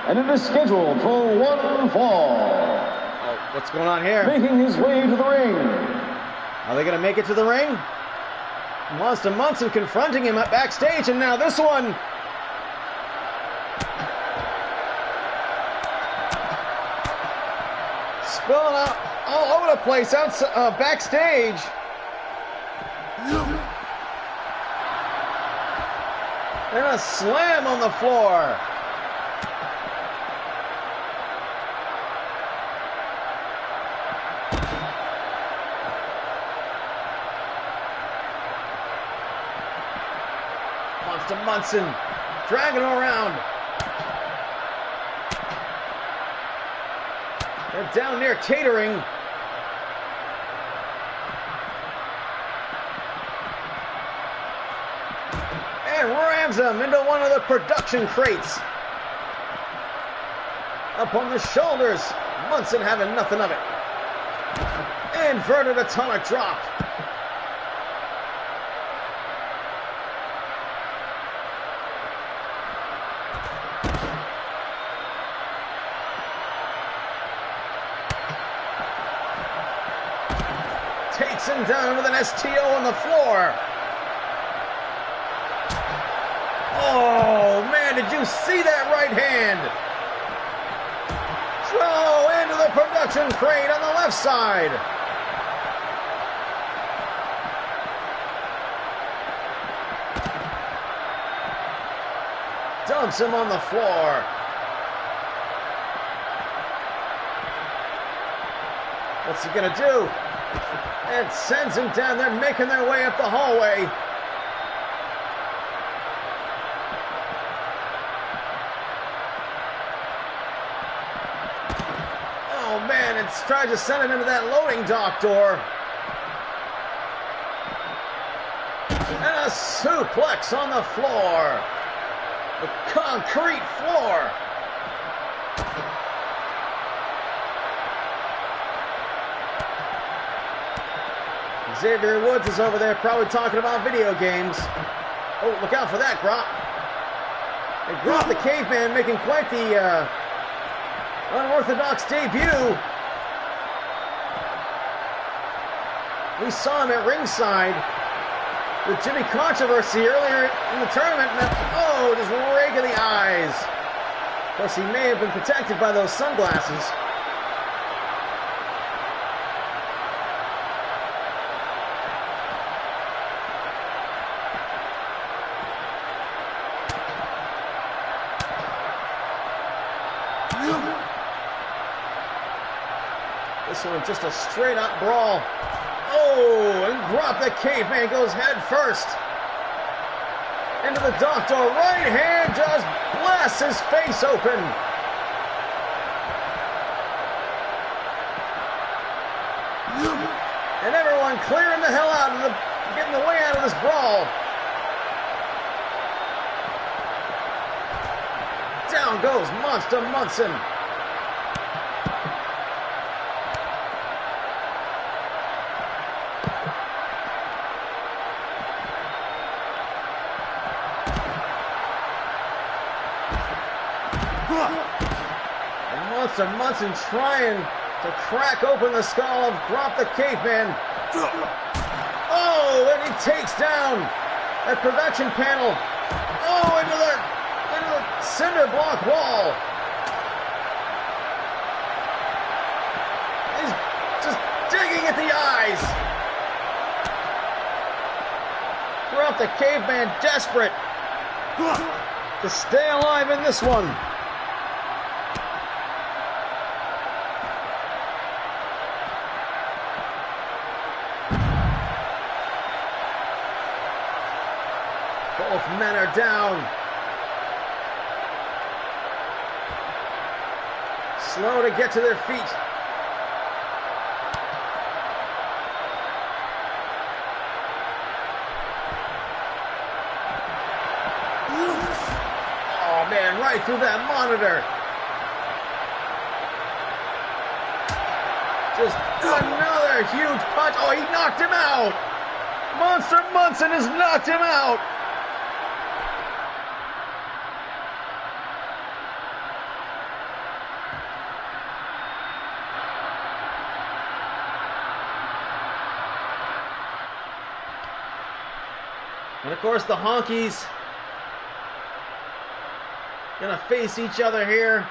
and it is scheduled for one fall. Oh, what's going on here? Making his way to the ring. Are they going to make it to the ring? Monster Munson confronting him backstage, and now this one. Spilling out all over the place outside, backstage. And a slam on the floor. Monster Munson dragging him around. They're down near catering. And rams him into one of the production crates. Up on the shoulders. Munson having nothing of it. Inverted atomic drop. Takes him down with an STO on the floor. Oh, man, did you see that right hand? Throw into the production crate on the left side. dumps him on the floor. What's he gonna do? And sends him down. They're making their way up the hallway. Oh man, it's trying to send him into that loading dock door. And a suplex on the floor. The concrete floor. Xavier Woods is over there probably talking about video games. Oh, look out for that, Grop. And Grop the Caveman making quite the unorthodox debut. We saw him at ringside with Jimmy Controversy earlier in the tournament. Oh, just rake in the eyes. Of course, he may have been protected by those sunglasses. This one just a straight up brawl. Oh, and Grop the Caveman goes head first into the dock door. Right hand just blasts his face open. And everyone clearing the hell out of getting the way out of this brawl. Down goes Monster Munson. And Monster Munson trying to crack open the skull of Grop the Caveman. Oh, and he takes down that production panel. Oh, into the cinder block wall. He's just digging at the eyes. Grop the Caveman desperate to stay alive in this one. Both men are down. Slow to get to their feet. Oh man, right through that monitor. Just another huge punch. Oh, he knocked him out. Monster Munson has knocked him out. And of course the Honkies gonna face each other here.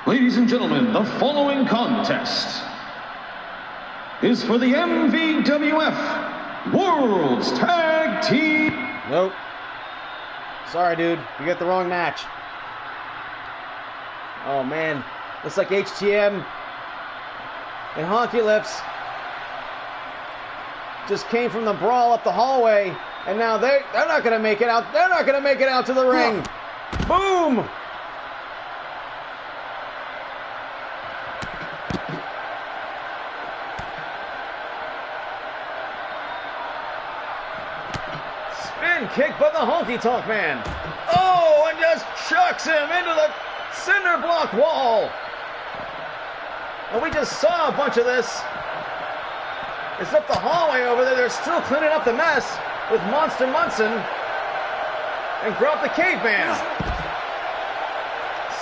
Ladies and gentlemen, the following contest is for the MVWF World's Tag Team. Nope. Sorry, dude. You got the wrong match. Oh, man. Looks like HTM and Honky Lips just came from the brawl up the hallway, and now they're not going to make it out. They're not going to make it out to the ring. Boom! Kick by the Honky Tonk Man. Oh, and just chucks him into the cinder block wall. And we just saw a bunch of this. It's up the hallway over there. They're still cleaning up the mess with Monster Munson and Grop the Caveman.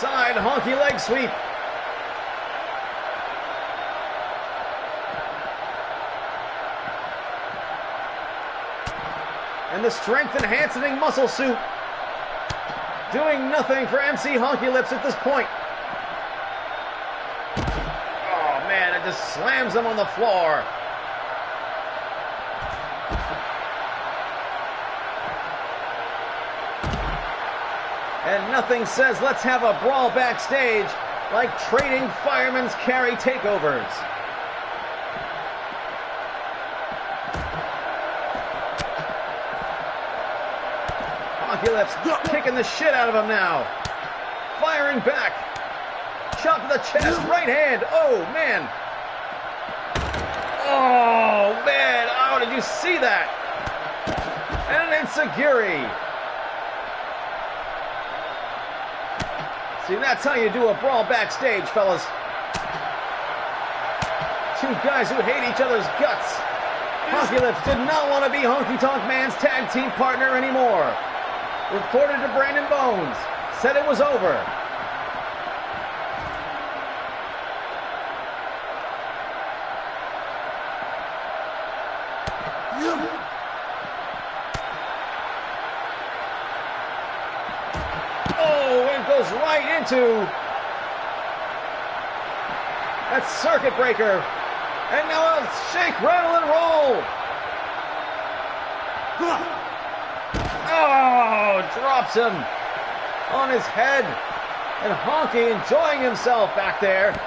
Side honky leg sweep. And the strength enhancing muscle suit. doing nothing for MC Honky Lips at this point. Oh man, it just slams him on the floor. And nothing says let's have a brawl backstage like trading firemen's carry takeovers. Honky Lips kicking the shit out of him now. Firing back. Chop to the chest, right hand. Oh, man. Oh, man. Oh, did you see that? And an enziguri. See, that's how you do a brawl backstage, fellas. Two guys who hate each other's guts. Honky Lips did not want to be Honky Tonk Man's tag team partner anymore. Reported to Brandon Bones. Said it was over. Oh, and goes right into that circuit breaker. And now a shake, rattle, and roll. Oh, drops him on his head. And Honky enjoying himself back there.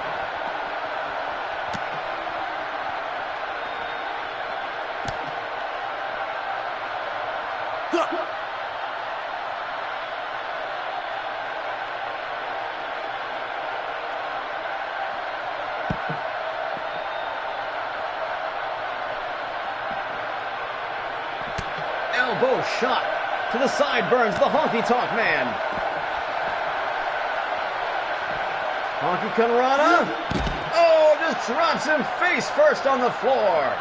Elbow shot to the sideburns, the Honky Tonk Man. Honky Conrada. Oh, just drops him face first on the floor.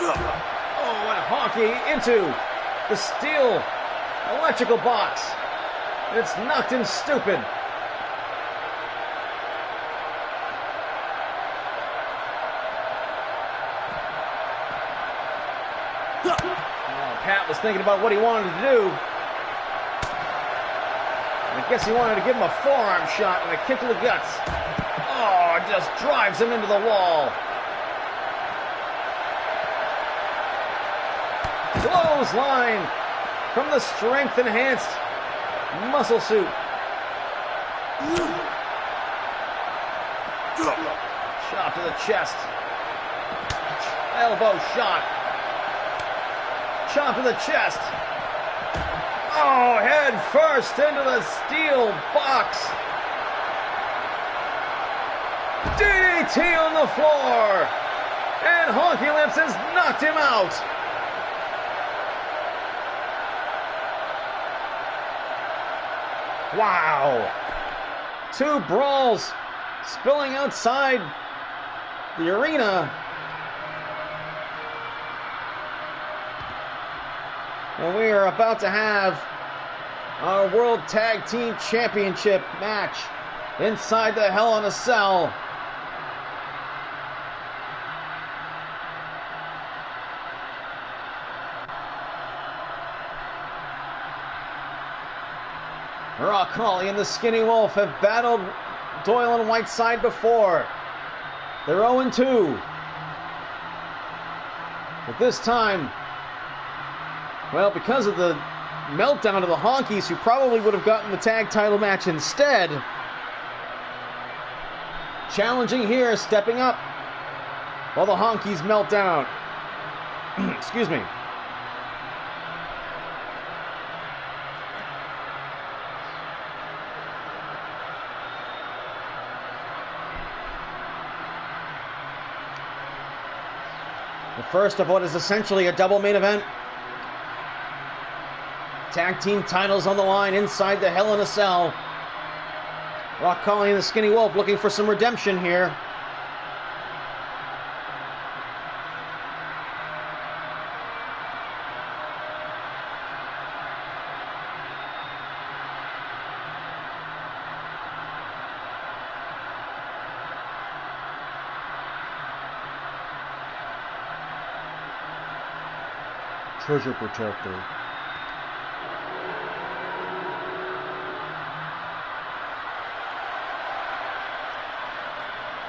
Oh, and Honky into the steel electrical box. It's knocked him stupid. Pat was thinking about what he wanted to do. I guess he wanted to give him a forearm shot and a kick to the guts. Oh, it just drives him into the wall. Clothesline from the strength-enhanced muscle suit. Shot to the chest. Elbow shot. Chop to the chest. Oh, head first into the steel box. DDT on the floor. And Honky Lips has knocked him out. Wow. Two brawls spilling outside the arena. And we are about to have our World Tag Team Championship match inside the Hell in a Cell. Rock Holly and the Skinny Wolf have battled Doyle and Whiteside before. They're 0-2. But this time, well, because of the meltdown of the Honkies, who probably would have gotten the tag title match instead, challenging here, stepping up, while the Honkies melt down. Excuse me. The first of what is essentially a double main event. Tag team titles on the line inside the Hell in a Cell. Rock Holly and the Skinny Wolf looking for some redemption here. treasure protector.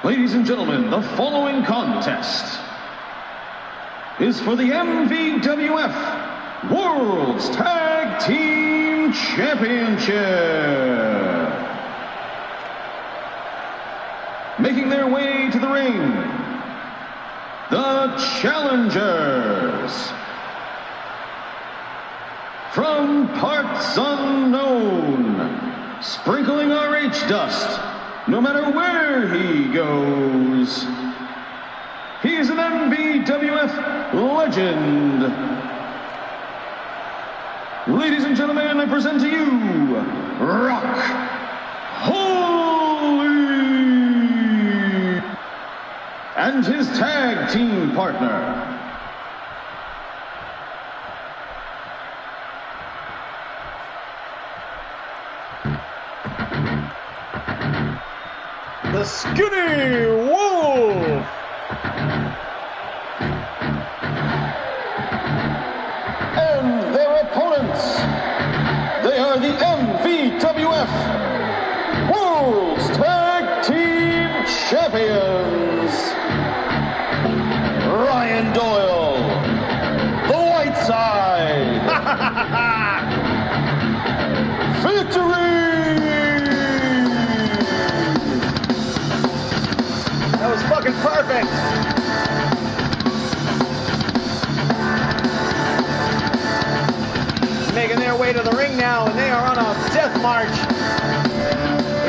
Ladies and gentlemen, the following contest is for the MVWF World's Tag Team Championship. Making their way to the ring, the challengers. From parts unknown, sprinkling RH dust, no matter where he goes. He's an MVWF legend. Ladies and gentlemen, I present to you, Rock Holly and his tag team partner, the Skinny Wolf. and their opponents. They are the MVWF World's Tag Team Champions, Ryan Doyle, the White Side. Victory! That was fucking perfect. Making their way to the ring now, and they are on a death march.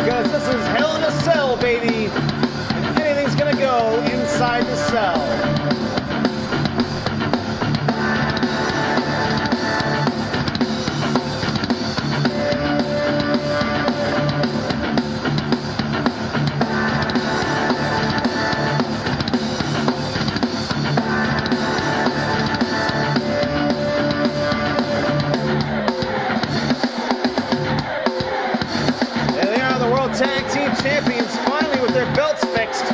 Because this is Hell in a Cell, baby. And anything's gonna go inside the cell. Tag Team Champions finally with their belts fixed.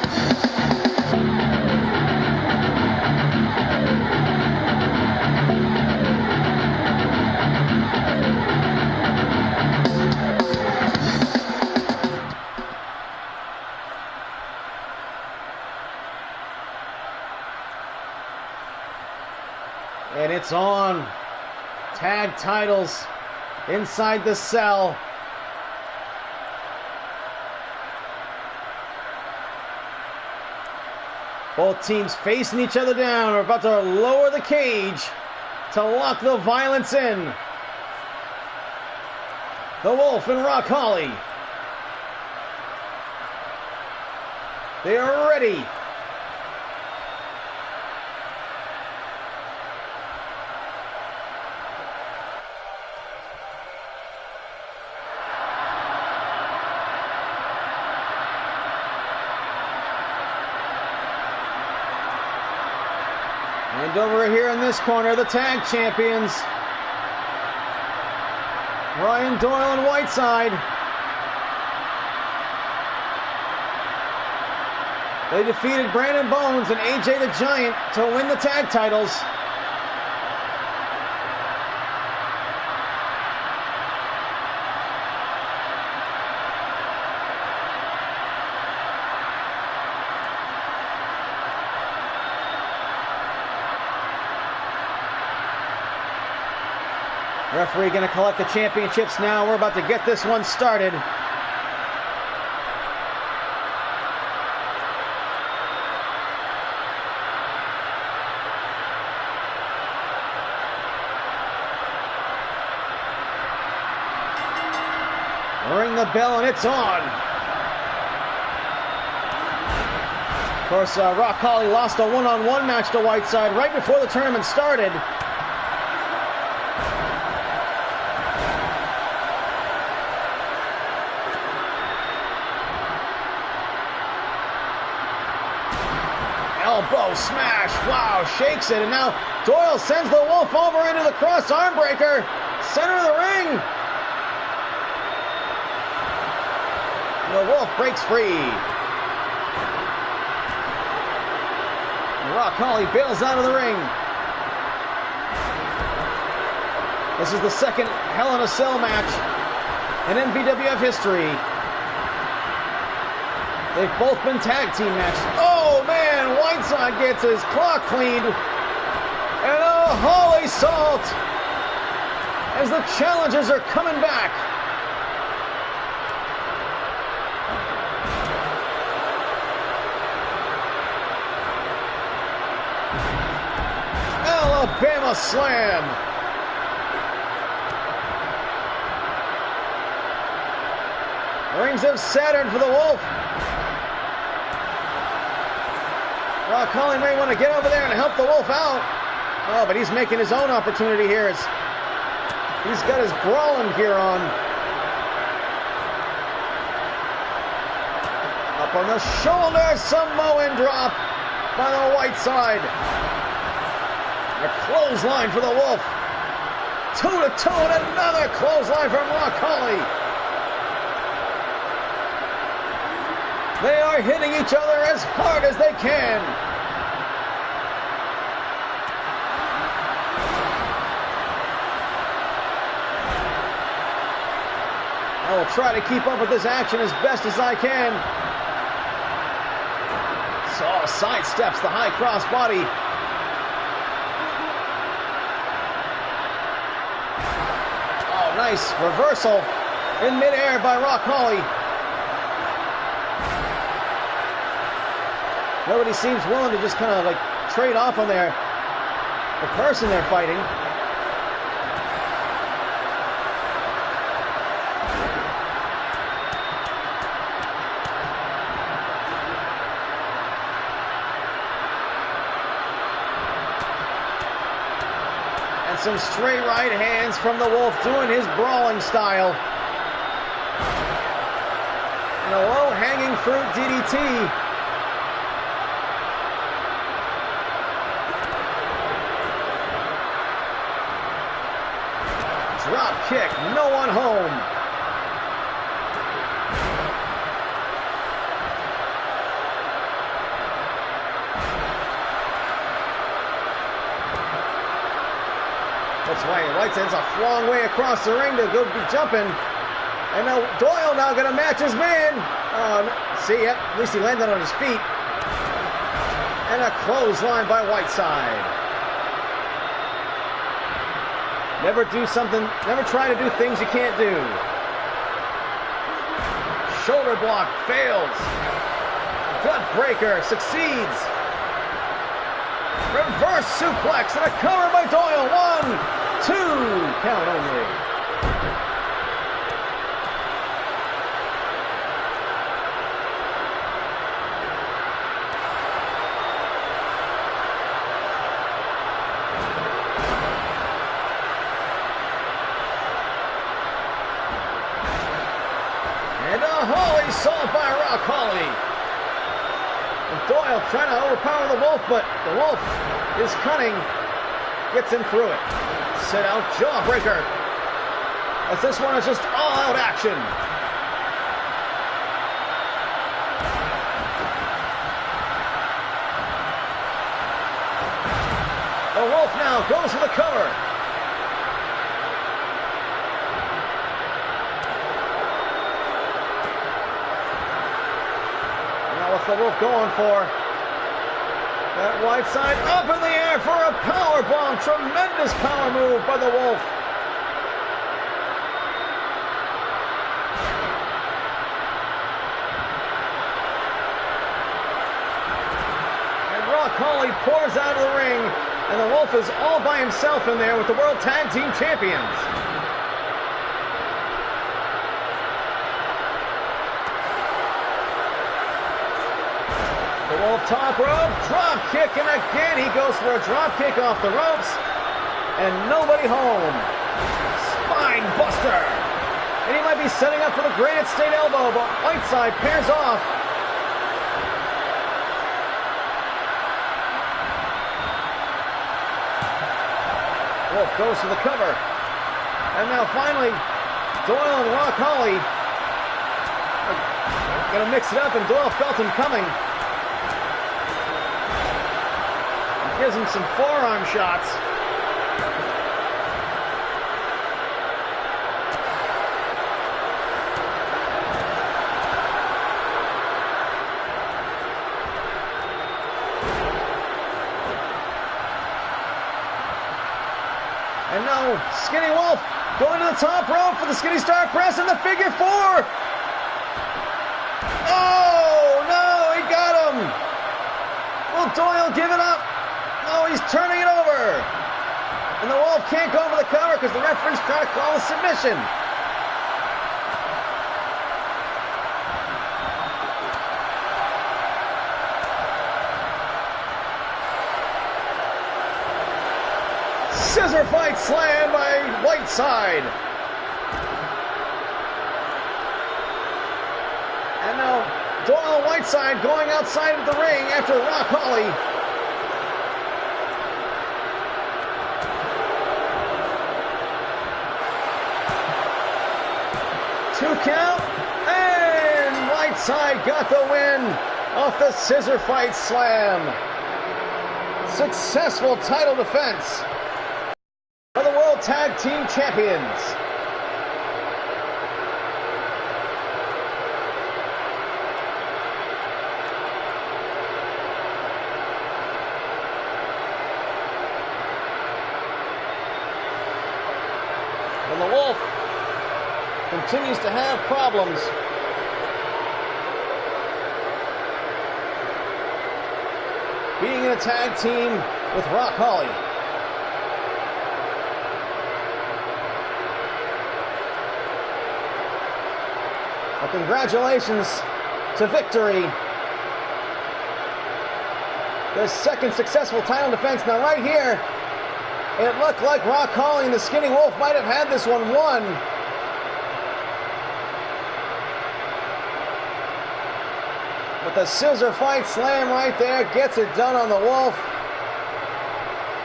And it's on. Tag titles inside the cell. Both teams facing each other down are about to lower the cage to lock the violence in. The Wolf and Rock Holly. They are ready. And over here in this corner, the tag champions, Ryan Doyle and Whiteside. They defeated Brandon Bones and AJ the Giant to win the tag titles. Referee going to collect the championships now. We're about to get this one started. Ring the bell and it's on. Of course, Rock Holly lost a one-on-one match to Whiteside right before the tournament started. Elbow smash, wow, shakes it, and now Doyle sends the Wolf over into the cross arm breaker, center of the ring. The Wolf breaks free. Rock Holly bails out of the ring. This is the second Hell in a Cell match in NBWF history. They've both been tag team matches. Oh man, Whiteside gets his clock cleaned. And a holy salt as the challengers are coming back. Alabama Slam. Rings of Saturn for the Wolf. Well, Colin may want to get over there and help the Wolf out. Oh, but he's making his own opportunity here. He's got his brawling gear on. Up on the shoulder, Samoan drop by the Whiteside. A clothesline for the Wolf. 2-2 and another clothesline from Rock Holly. They are hitting each other as hard as they can. I will try to keep up with this action as best as I can. So sidesteps the high cross body. Oh, nice reversal in midair by Rock Holly. Nobody seems willing to just kind of like trade off on the person they're fighting. And some straight right hands from the Wolf doing his brawling style. And a low hanging fruit DDT. Drop kick, no one home. That's why Whiteside's a long way across the ring to go be jumping. And now Doyle now gonna match his man. See, yep, at least he landed on his feet. And a clothesline by Whiteside. Never try to do things you can't do. Shoulder block fails. Gut breaker succeeds. Reverse suplex and a cover by Doyle. 1, 2, count only. Holy salt by Rock Holly. And Doyle trying to overpower the Wolf, but the Wolf is cunning. Gets him through it. Sit out jawbreaker. As this one is just all out action. The Wolf now goes for the cover. What's the Wolf going for? That Whiteside up in the air for a power bomb. Tremendous power move by the Wolf. And Rock Holly pours out of the ring, and the Wolf is all by himself in there with the World Tag Team Champions. Wolf top rope, drop kick, and again he goes for a drop kick off the ropes, and nobody home. Spine buster, and he might be setting up for the Granite State Elbow, but Whiteside pairs off. Wolf goes for the cover, and now finally Doyle and Rock Holly are gonna mix it up, and Doyle felt him coming. Gives him some forearm shots. the top rope for the skinny star press and the figure 4. Oh, no, he got him. Will Doyle give it up? No, he's turning it over. And the Wolf can't go for the cover because the referee's trying to call a submission. Scissor fight slam by Whiteside. And now Doyle and Whiteside going outside of the ring after Rock Holly. Two count, and Whiteside got the win off the scissor fight slam. Successful title defense for the World Tag Team Champions. And the Wolf continues to have problems. Being in a tag team with Rock Holly. Well, congratulations to Victory. Their second successful title defense. Now right here, it looked like Rock Holly and the Skinny Wolf might have had this one won. But the scissor fight slam right there gets it done on the Wolf.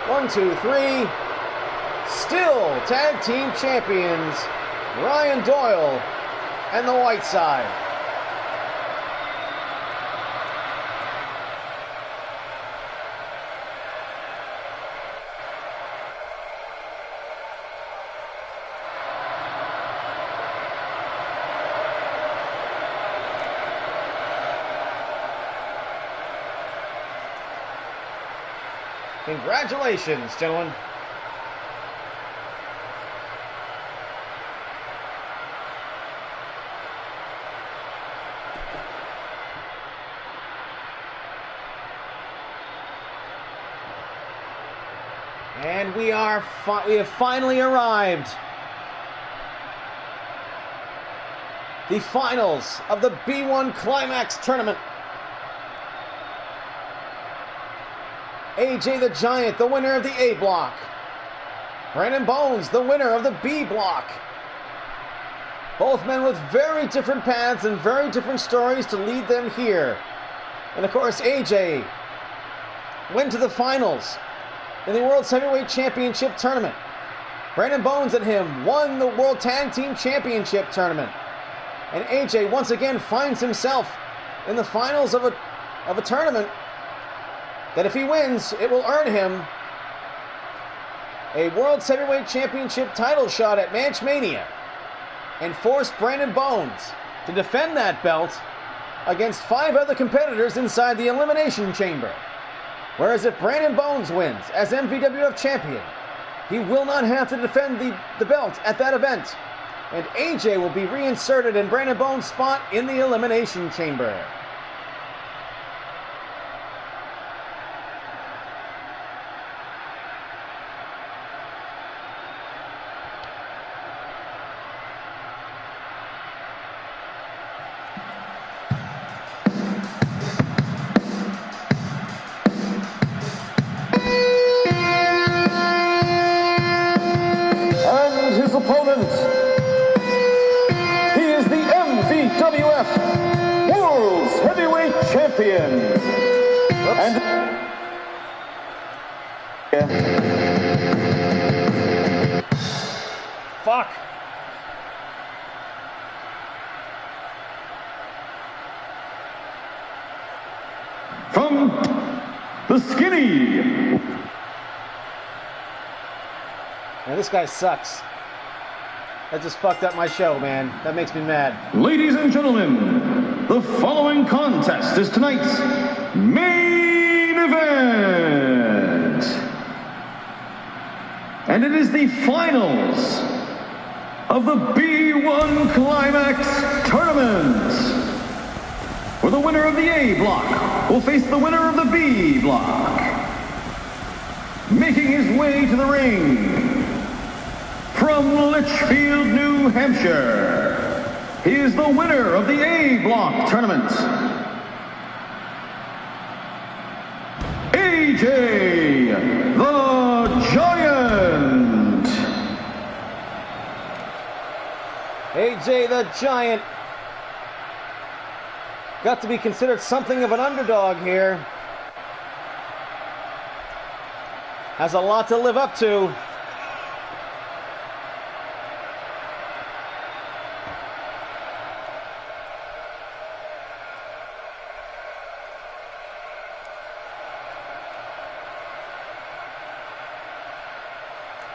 1, 2, 3. Still tag team champions, Ryan Doyle and the Whiteside. Congratulations, gentlemen. And we have finally arrived. The finals of the B1 Climax tournament. AJ the Giant, the winner of the A block. Brandon Bones, the winner of the B block. Both men with very different paths and very different stories to lead them here. And of course, AJ went to the finals in the World Heavyweight Championship tournament. Brandon Bones and him won the World Tag Team Championship tournament. And AJ once again finds himself in the finals of a tournament that if he wins, it will earn him a World Heavyweight Championship title shot at Match Mania and force Brandon Bones to defend that belt against 5 other competitors inside the Elimination Chamber. Whereas if Brandon Bones wins as MVWF champion, he will not have to defend the belt at that event, and AJ will be reinserted in Brandon Bones' spot in the Elimination Chamber. Opponent. He is the MVWF World Heavyweight Champion. And Fuck. From the Skinny. Man, this guy sucks. That just fucked up my show, man. That makes me mad. Ladies and gentlemen, the following contest is tonight's main event. And it is the finals of the B1 Climax Tournament, where the winner of the A block will face the winner of the B block. Making his way to the ring from Litchfield, New Hampshire, he is the winner of the A block tournament, AJ the Giant. AJ the Giant got to be considered something of an underdog here. Has a lot to live up to.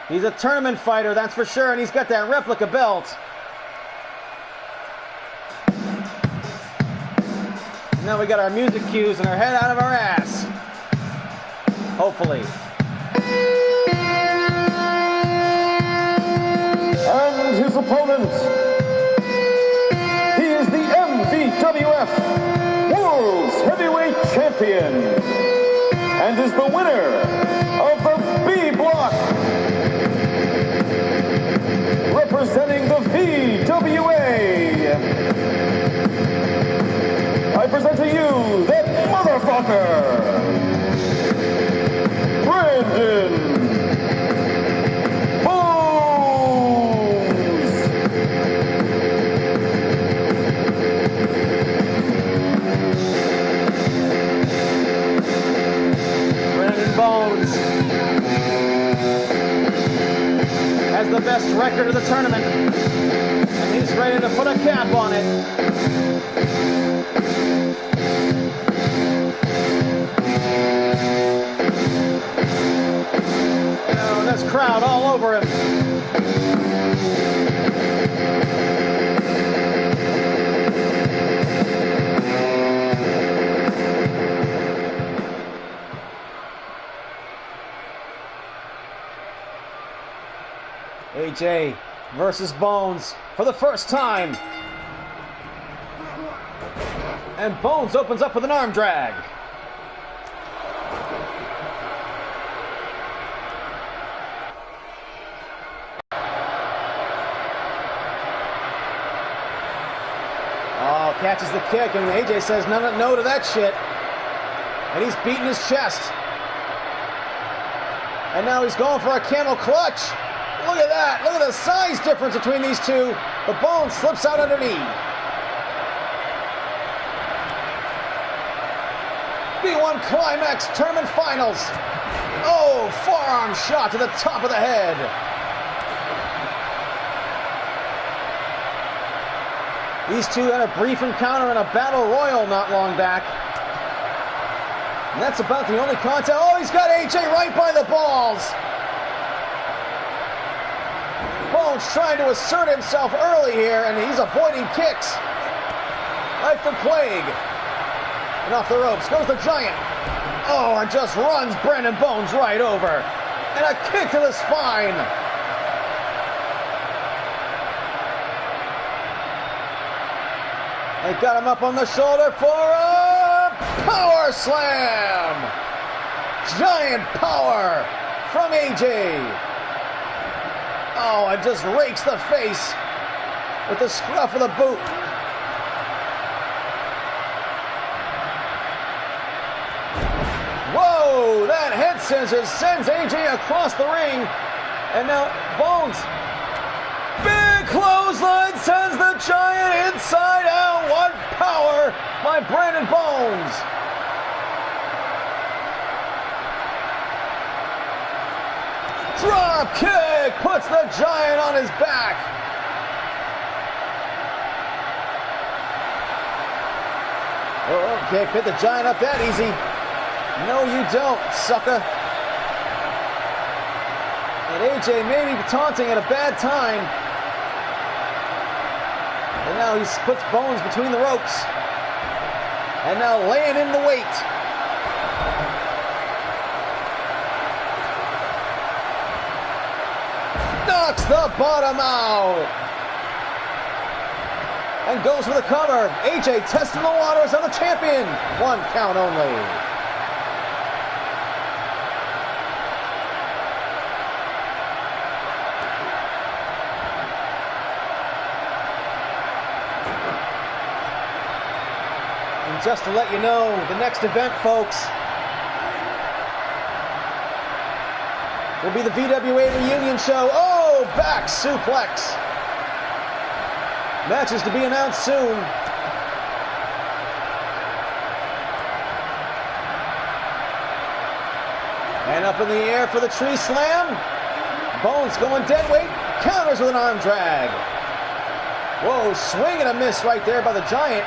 He's a tournament fighter, that's for sure, and he's got that replica belt. Now we got our music cues and our head out of our ass. Hopefully. And his opponent, he is the MVWF World's Heavyweight Champion and is the winner of the B block. Representing the VWA, I present to you that motherfucker, Brandon Bones. Brandon Bones has the best record of the tournament, and he's ready to put a cap on it. Oh, this crowd all over him. AJ versus Bones for the first time. And Bones opens up with an arm drag. Oh, catches the kick, and AJ says no to that shit. And he's beating his chest. And now he's going for a camel clutch. Look at that. Look at the size difference between these two. The Bone slips out underneath. B1 Climax Tournament Finals. Oh, forearm shot to the top of the head. These two had a brief encounter in a battle royal not long back. And that's about the only contact. Oh, he's got AJ right by the balls. Bones trying to assert himself early here, and he's avoiding kicks like the plague. And off the ropes goes the Giant. Oh, and just runs Brandon Bones right over. And a kick to the spine. They got him up on the shoulder for a power slam. Giant power from AJ. Oh, and just rakes the face with the scruff of the boot. Whoa, that head scissors sends AJ across the ring. And now Bones. Big clothesline sends the Giant inside out. What power by Brandon Bones. Drop kick puts the Giant on his back. Oh, can't put the Giant up that easy. No, you don't, sucker. And AJ may be taunting at a bad time. And now he puts Bones between the ropes. And now laying in the weight. Knocks the bottom out. And goes for the cover. AJ testing the waters on the champion. 1 count only. And just to let you know, the next event, folks, will be the VWA reunion show. Oh, back suplex. Matches to be announced soon. And up in the air for the tree slam. Bones going dead weight. Counters with an arm drag. Whoa, swing and a miss right there by the Giant.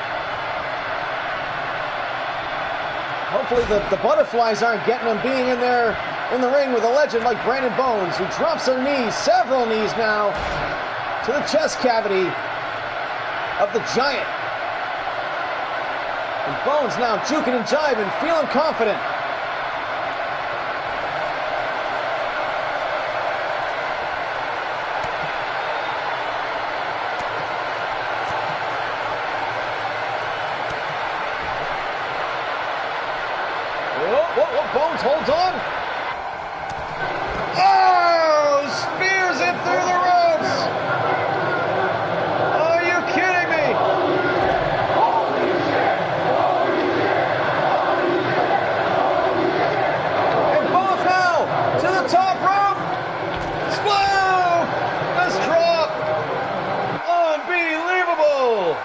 Hopefully the butterflies aren't getting him being in there in the ring with a legend like Brandon Bones, who drops her knees, several knees now, to the chest cavity of the Giant. And Bones now juking and jiving, feeling confident. Bones holds on. Oh, spears it through the ropes. Are you kidding me? And Bones now to the top rope. Splow! This drop. Unbelievable.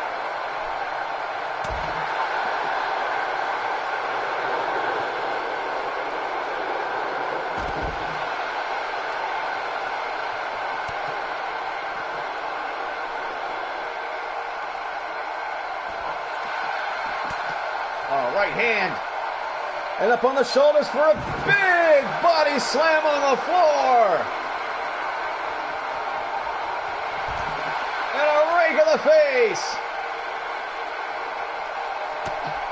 Right hand. And up on the shoulders for a big body slam on the floor. And a rake of the face.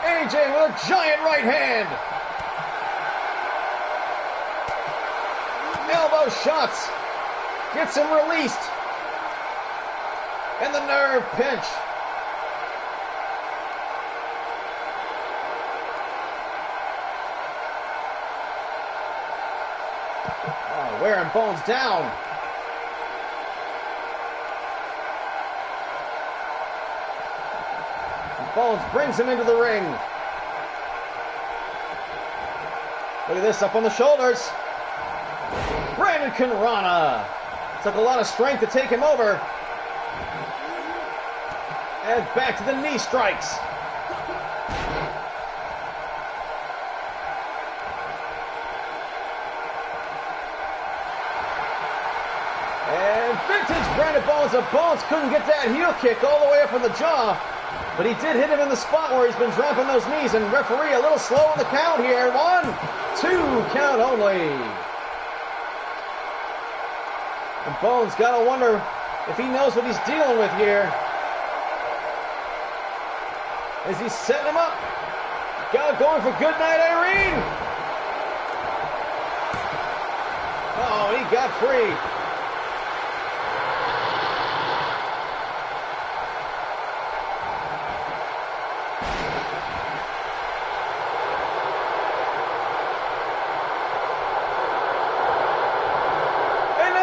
AJ with a giant right hand. Elbow shots. Gets him released. And the nerve pinch. Wearing Bones down. And Bones brings him into the ring. Look at this, up on the shoulders. Brandon Conrana. Took a lot of strength to take him over. And back to the knee strikes. Vintage Brandon Bones. Bones couldn't get that heel kick all the way up in the jaw, but he did hit him in the spot where he's been dropping those knees. And referee a little slow on the count here. 1, 2 count only. And Bones gotta wonder if he knows what he's dealing with here. Is he setting him up? Going for good night, Irene. Oh, he got free.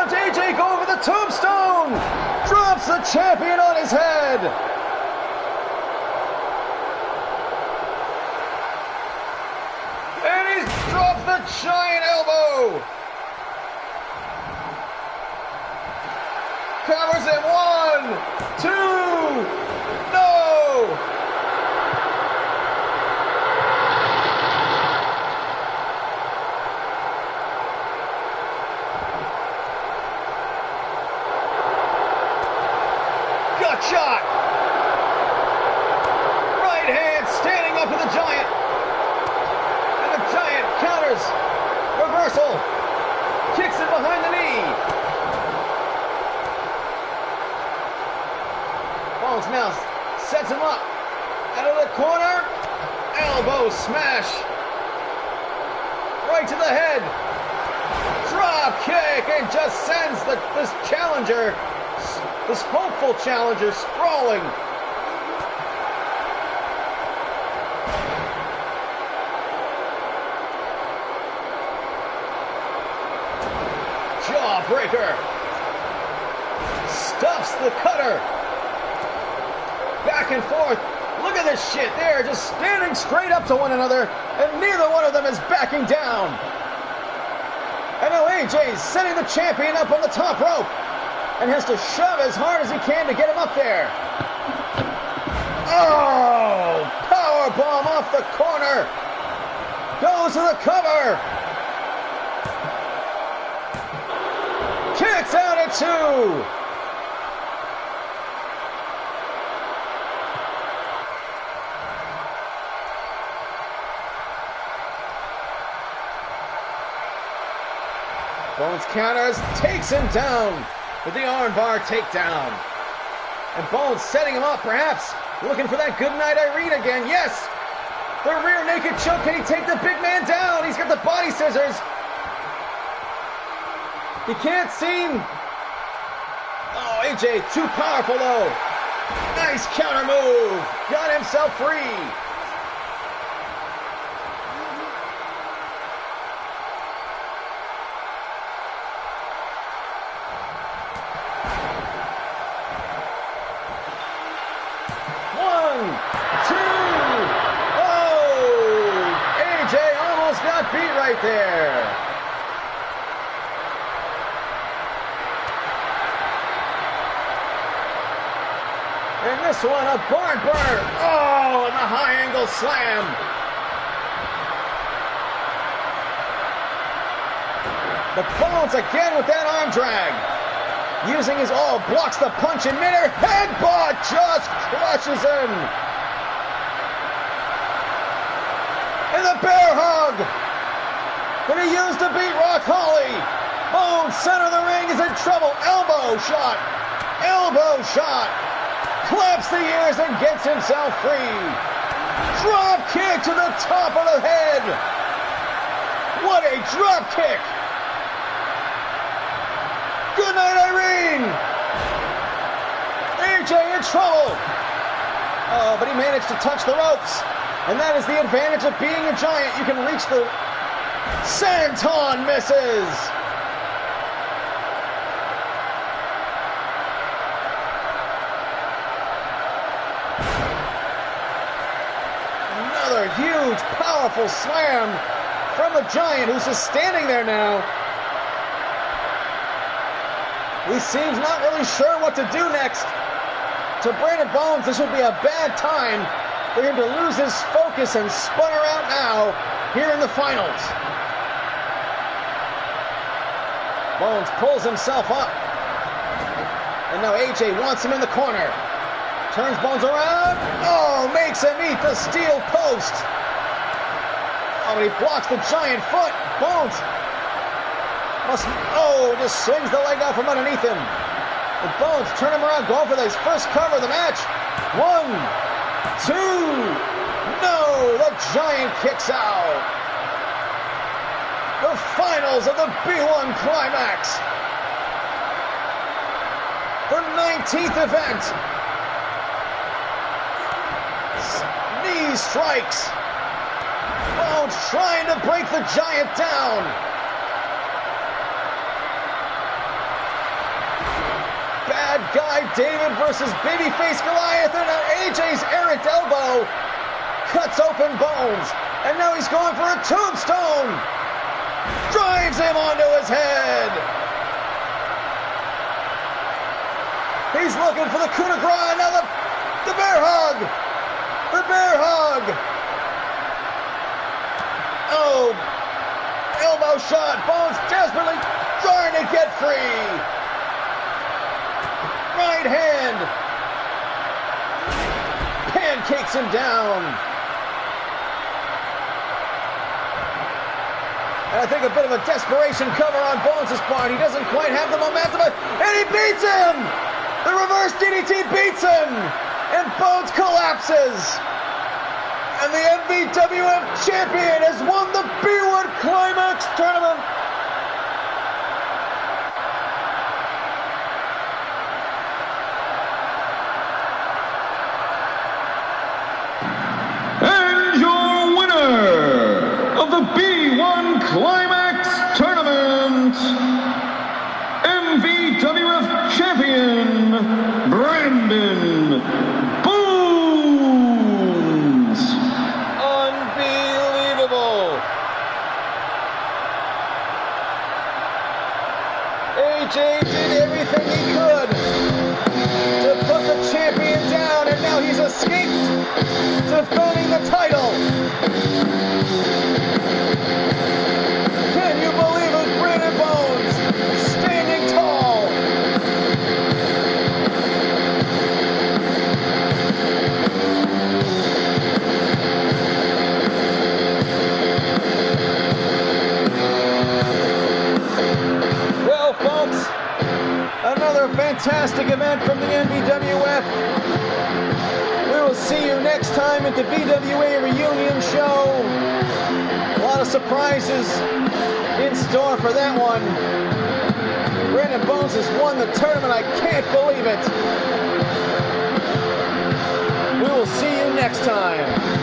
AJ going for the tombstone! Drops the champion on his head! And he's dropped the giant elbow! Covers him. 1, 2, no! Shot. Right hand standing up with the Giant. And the Giant counters. Reversal. Kicks it behind the knee. Bones now sets him up. Out of the corner. Elbow smash. Right to the head. Drop kick and just sends this challenger, this hopeful challenger, sprawling breaker. Stuffs the cutter. Back and forth. Look at this shit. They're just standing straight up to one another, and neither one of them is backing down. And now AJ's setting the champion up on the top rope and has to shove as hard as he can to get him up there. Oh! Powerbomb off the corner. Goes to the cover. Kicks out at 2. Bones counters, takes him down with the armbar takedown. And Bones setting him up, perhaps looking for that Goodnight Irene again. Yes! The rear naked choke. Can he take the big man down? He's got the body scissors. He can't seem. Oh, AJ, too powerful though. Nice counter move. Got himself free. Beat right there. And this one, a barn burner. Oh, and the high angle slam. The Bones again with that arm drag. Using his all, blocks the punch in midair. Headbutt just crushes him. And the bear hug that he used to beat Rock Holly. Bones, center of the ring, is in trouble. Elbow shot. Elbow shot. Claps the ears and gets himself free. Drop kick to the top of the head. What a drop kick. Good night, Irene. AJ in trouble. Oh, but he managed to touch the ropes. And that is the advantage of being a giant. You can reach the Senton misses. Another huge, powerful slam from the giant, who's just standing there now. He seems not really sure what to do next. To Brandon Bones, this would be a bad time for him to lose his focus and sputter out now here in the finals. Bones pulls himself up. And now AJ wants him in the corner. Turns Bones around. Oh, makes him eat the steel post. Oh, but he blocks the giant foot. Bones just swings the leg out from underneath him. The Bones turn him around, going for his first cover of the match. 1, 2. No, the giant kicks out. The finals of the B1 Climax. The 19th event. Knee strikes. Bones trying to break the giant down. Bad guy David versus babyface Goliath, and AJ's errant elbow cuts open Bones. And now he's going for a tombstone. Drives him onto his head. He's looking for the coup de grace. Now the bear hug. The bear hug. Oh, elbow shot. Bones desperately trying to get free. Right hand. Pancakes him down. And I think a bit of a desperation cover on Bones' part. He doesn't quite have the momentum, and he beats him! The reverse DDT beats him! And Bones collapses! And the MVWF champion has won the B1 Climax tournament! And your winner of the B1 Climax tournament, 8th, defending the title. Can you believe it? Brandon Bones standing tall. Well, folks, another fantastic event from the NBWF. We will see you next time at the BWA reunion show. A lot of surprises in store for that one. Brandon Bones has won the tournament. I can't believe it. We will see you next time.